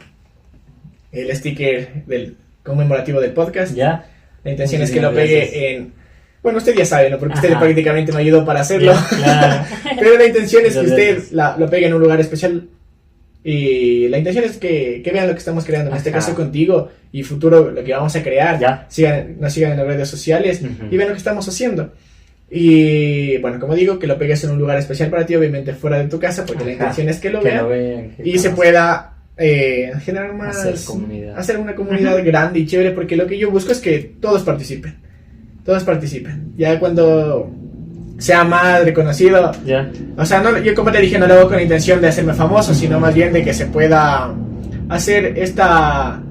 el sticker del conmemorativo del podcast. La intención es que lo pegue en... Bueno, usted ya sabe, ¿no? Porque usted prácticamente me ayudó para hacerlo. Claro. Pero la intención es que usted lo pegue en un lugar especial. Y la intención es que vean lo que estamos creando. En este caso contigo y futuro lo que vamos a crear. Nos sigan en las redes sociales y vean lo que estamos haciendo. Y bueno, como digo, que lo pegues en un lugar especial para ti, obviamente fuera de tu casa, porque la intención es que lo vean y se pueda... generar más, hacer una comunidad grande y chévere, porque lo que yo busco es que todos participen, ya cuando sea más reconocido, o sea, no, yo como te dije, no lo hago con la intención de hacerme famoso, sino más bien de que se pueda hacer esta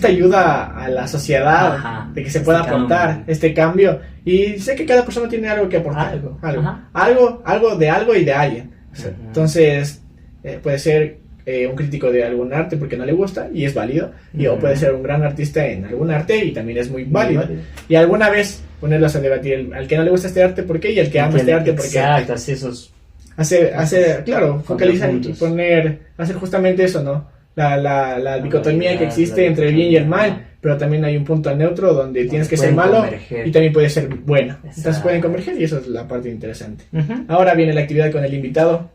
ayuda a la sociedad, de que se pueda aportar este cambio, y sé que cada persona tiene algo que aportar, algo de algo y de alguien, entonces puede ser un crítico de algún arte porque no le gusta y es válido, o puede ser un gran artista en algún arte y también es muy válido, y alguna vez ponerlos a debatir al que no le gusta este arte por qué y al que ama este arte por qué. Exacto, así esos hacer claro, focalizar y hacer justamente eso, ¿no? La dicotomía que existe entre el bien y el mal, pero también hay un punto neutro donde tienes que ser malo y también puedes ser bueno. Entonces pueden converger y eso es la parte interesante. Ahora viene la actividad con el invitado.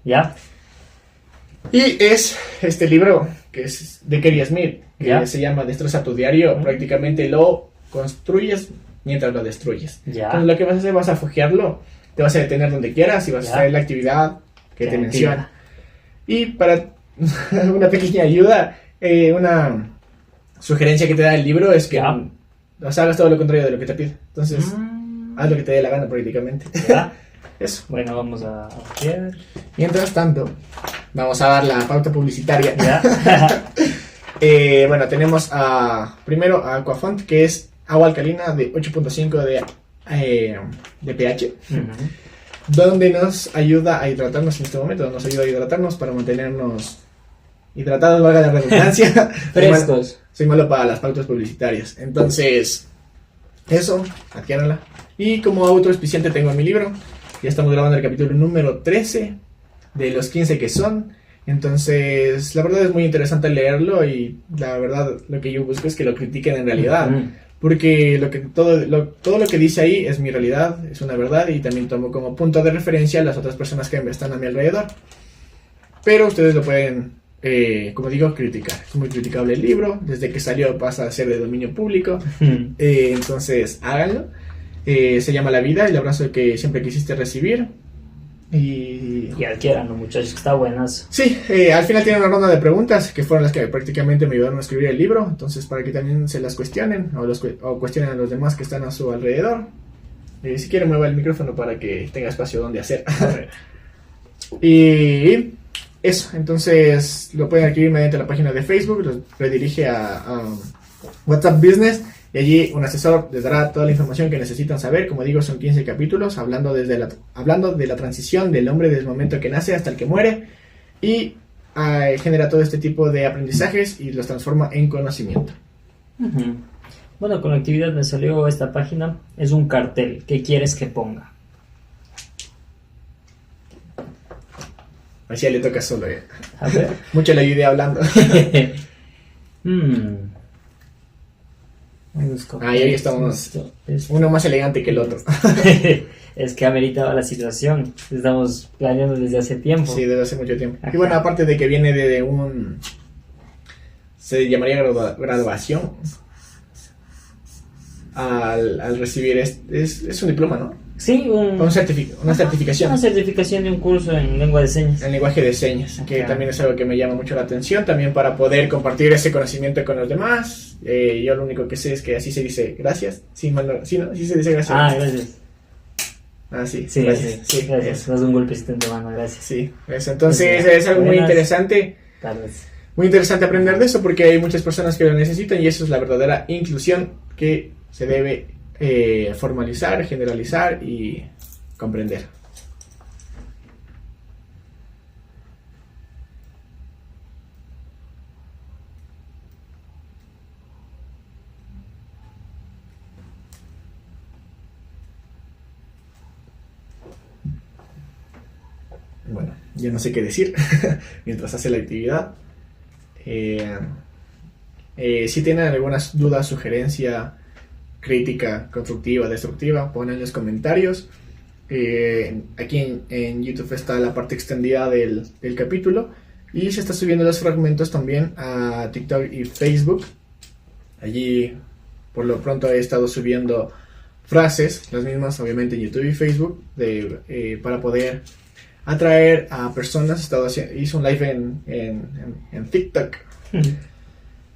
Y es este libro que es de Kerry Smith, que se llama Destroza tu diario. Prácticamente lo construyes mientras lo destruyes. Entonces lo que vas a hacer, vas a fojearlo, te vas a detener donde quieras y vas a hacer la actividad que te menciona. Y para una pequeña ayuda, una sugerencia que te da el libro es que hagas todo lo contrario de lo que te pide. Entonces, haz lo que te dé la gana prácticamente. Eso. Bueno, vamos a fojear. Mientras tanto, vamos a dar la pauta publicitaria. Bueno, tenemos primero a Aquafont, que es agua alcalina de 8.5 de pH, donde nos ayuda a hidratarnos en este momento, nos ayuda a hidratarnos para mantenernos hidratados, valga la redundancia. Frescos. Soy malo para las pautas publicitarias. Entonces, eso, adquiéranla. Y como autoauspiciante tengo en mi libro, ya estamos grabando el capítulo número 13 de los 15 que son. Entonces, la verdad es muy interesante leerlo y la verdad lo que yo busco es que lo critiquen en realidad. Porque todo lo que dice ahí es mi realidad, es una verdad y también tomo como punto de referencia a las otras personas que están a mi alrededor. Pero ustedes lo pueden, como digo, criticar. Es muy criticable el libro, desde que salió pasa a ser de dominio público. Entonces, háganlo. Se llama La vida, el abrazo que siempre quisiste recibir. Y adquieranlo, muchachos, que está buenas. Sí, al final tiene una ronda de preguntas que fueron las que prácticamente me ayudaron a escribir el libro. Entonces, para que también se las cuestionen o cuestionen a los demás que están a su alrededor. Si quieren, mueva el micrófono para que tenga espacio donde hacer. Y eso, entonces lo pueden adquirir mediante la página de Facebook, los redirige a WhatsApp Business. Y allí un asesor les dará toda la información que necesitan saber. Como digo, son 15 capítulos hablando de la transición del hombre desde el momento que nace hasta el que muere. Y genera todo este tipo de aprendizajes y los transforma en conocimiento. Bueno, con la actividad me salió esta página. Es un cartel. ¿Qué quieres que ponga? Así ya le toca solo. A ver. Mucho le ayudé hablando. Ahí estamos. Uno más elegante que el otro. Es que ameritaba la situación. Estamos planeando desde hace tiempo. Sí, desde hace mucho tiempo. Ajá. Y bueno, aparte de que viene de un... Se llamaría graduación. Al recibir... Es un diploma, ¿no? Sí, una certificación. Una certificación de un curso en lengua de señas. En lenguaje de señas, que también es algo que me llama mucho la atención, también para poder compartir ese conocimiento con los demás. Yo lo único que sé es que así se dice gracias. Sí, ¿no? Sí se dice gracias. Gracias. Sí, gracias. Sí, gracias. Das un golpecito en tu mano, gracias. Sí, eso. Entonces es algo muy interesante. Tal vez. Muy interesante aprender de eso porque hay muchas personas que lo necesitan y eso es la verdadera inclusión que se debe formalizar, generalizar y comprender. Bueno, ya no sé qué decir mientras hace la actividad. Si tienen algunas dudas, sugerencia, crítica, constructiva, destructiva, ponen en los comentarios. Aquí en YouTube está la parte extendida del capítulo y se está subiendo los fragmentos también a TikTok y Facebook. Allí por lo pronto he estado subiendo frases, las mismas obviamente en YouTube y Facebook, para poder atraer a personas. Hice un live en TikTok.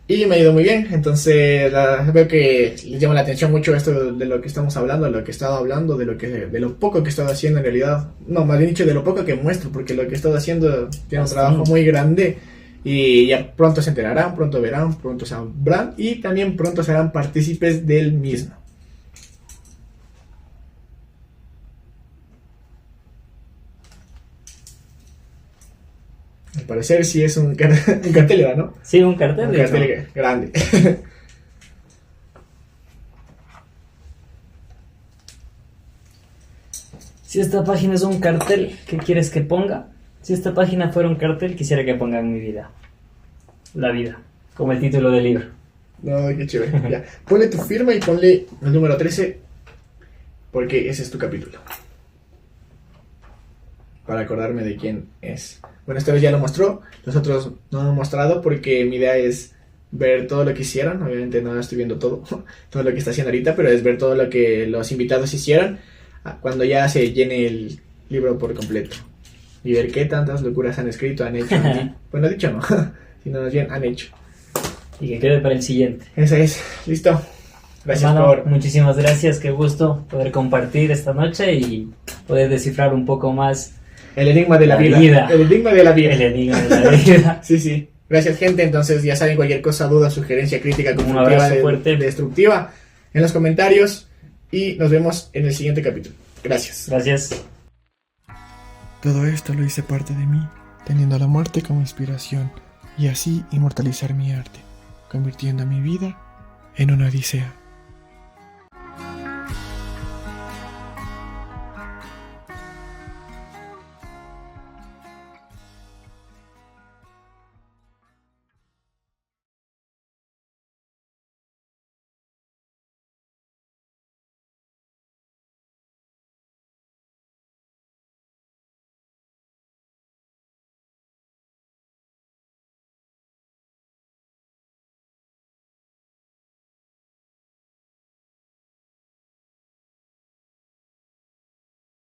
Y me ha ido muy bien, entonces veo que les llama la atención mucho esto de lo que estamos hablando, de lo que he estado hablando, de lo poco que he estado haciendo en realidad. No, más bien dicho, de lo poco que muestro, porque lo que he estado haciendo tiene un trabajo muy grande y ya pronto se enterarán, pronto verán, pronto sabrán y también pronto serán partícipes del mismo. Al parecer sí es un cartel, ¿no? Sí, un cartel. Un cartel grande. Si esta página es un cartel, ¿qué quieres que ponga? Si esta página fuera un cartel, quisiera que ponga en mi vida. La vida, como el título del libro. No, qué chévere. Ya. Ponle tu firma y ponle el número 13, porque ese es tu capítulo. Para acordarme de quién es. Bueno, esta vez ya lo mostró, los otros no lo han mostrado porque mi idea es ver todo lo que hicieron. Obviamente no estoy viendo todo lo que está haciendo ahorita, pero es ver todo lo que los invitados hicieron cuando ya se llene el libro por completo. Y ver qué tantas locuras han escrito, han hecho. Bueno, dicho no, sino más bien han hecho. Y que quede para el siguiente. Esa es, listo. Gracias, hermano, muchísimas gracias, qué gusto poder compartir esta noche y poder descifrar un poco más el enigma de la vida. El enigma de la vida. El enigma de la vida. Sí. Gracias, gente. Entonces, ya saben, cualquier cosa, duda, sugerencia, crítica, constructiva, destructiva, en los comentarios. Y nos vemos en el siguiente capítulo. Gracias. Gracias. Todo esto lo hice parte de mí, teniendo la muerte como inspiración, y así inmortalizar mi arte, convirtiendo mi vida en una odisea.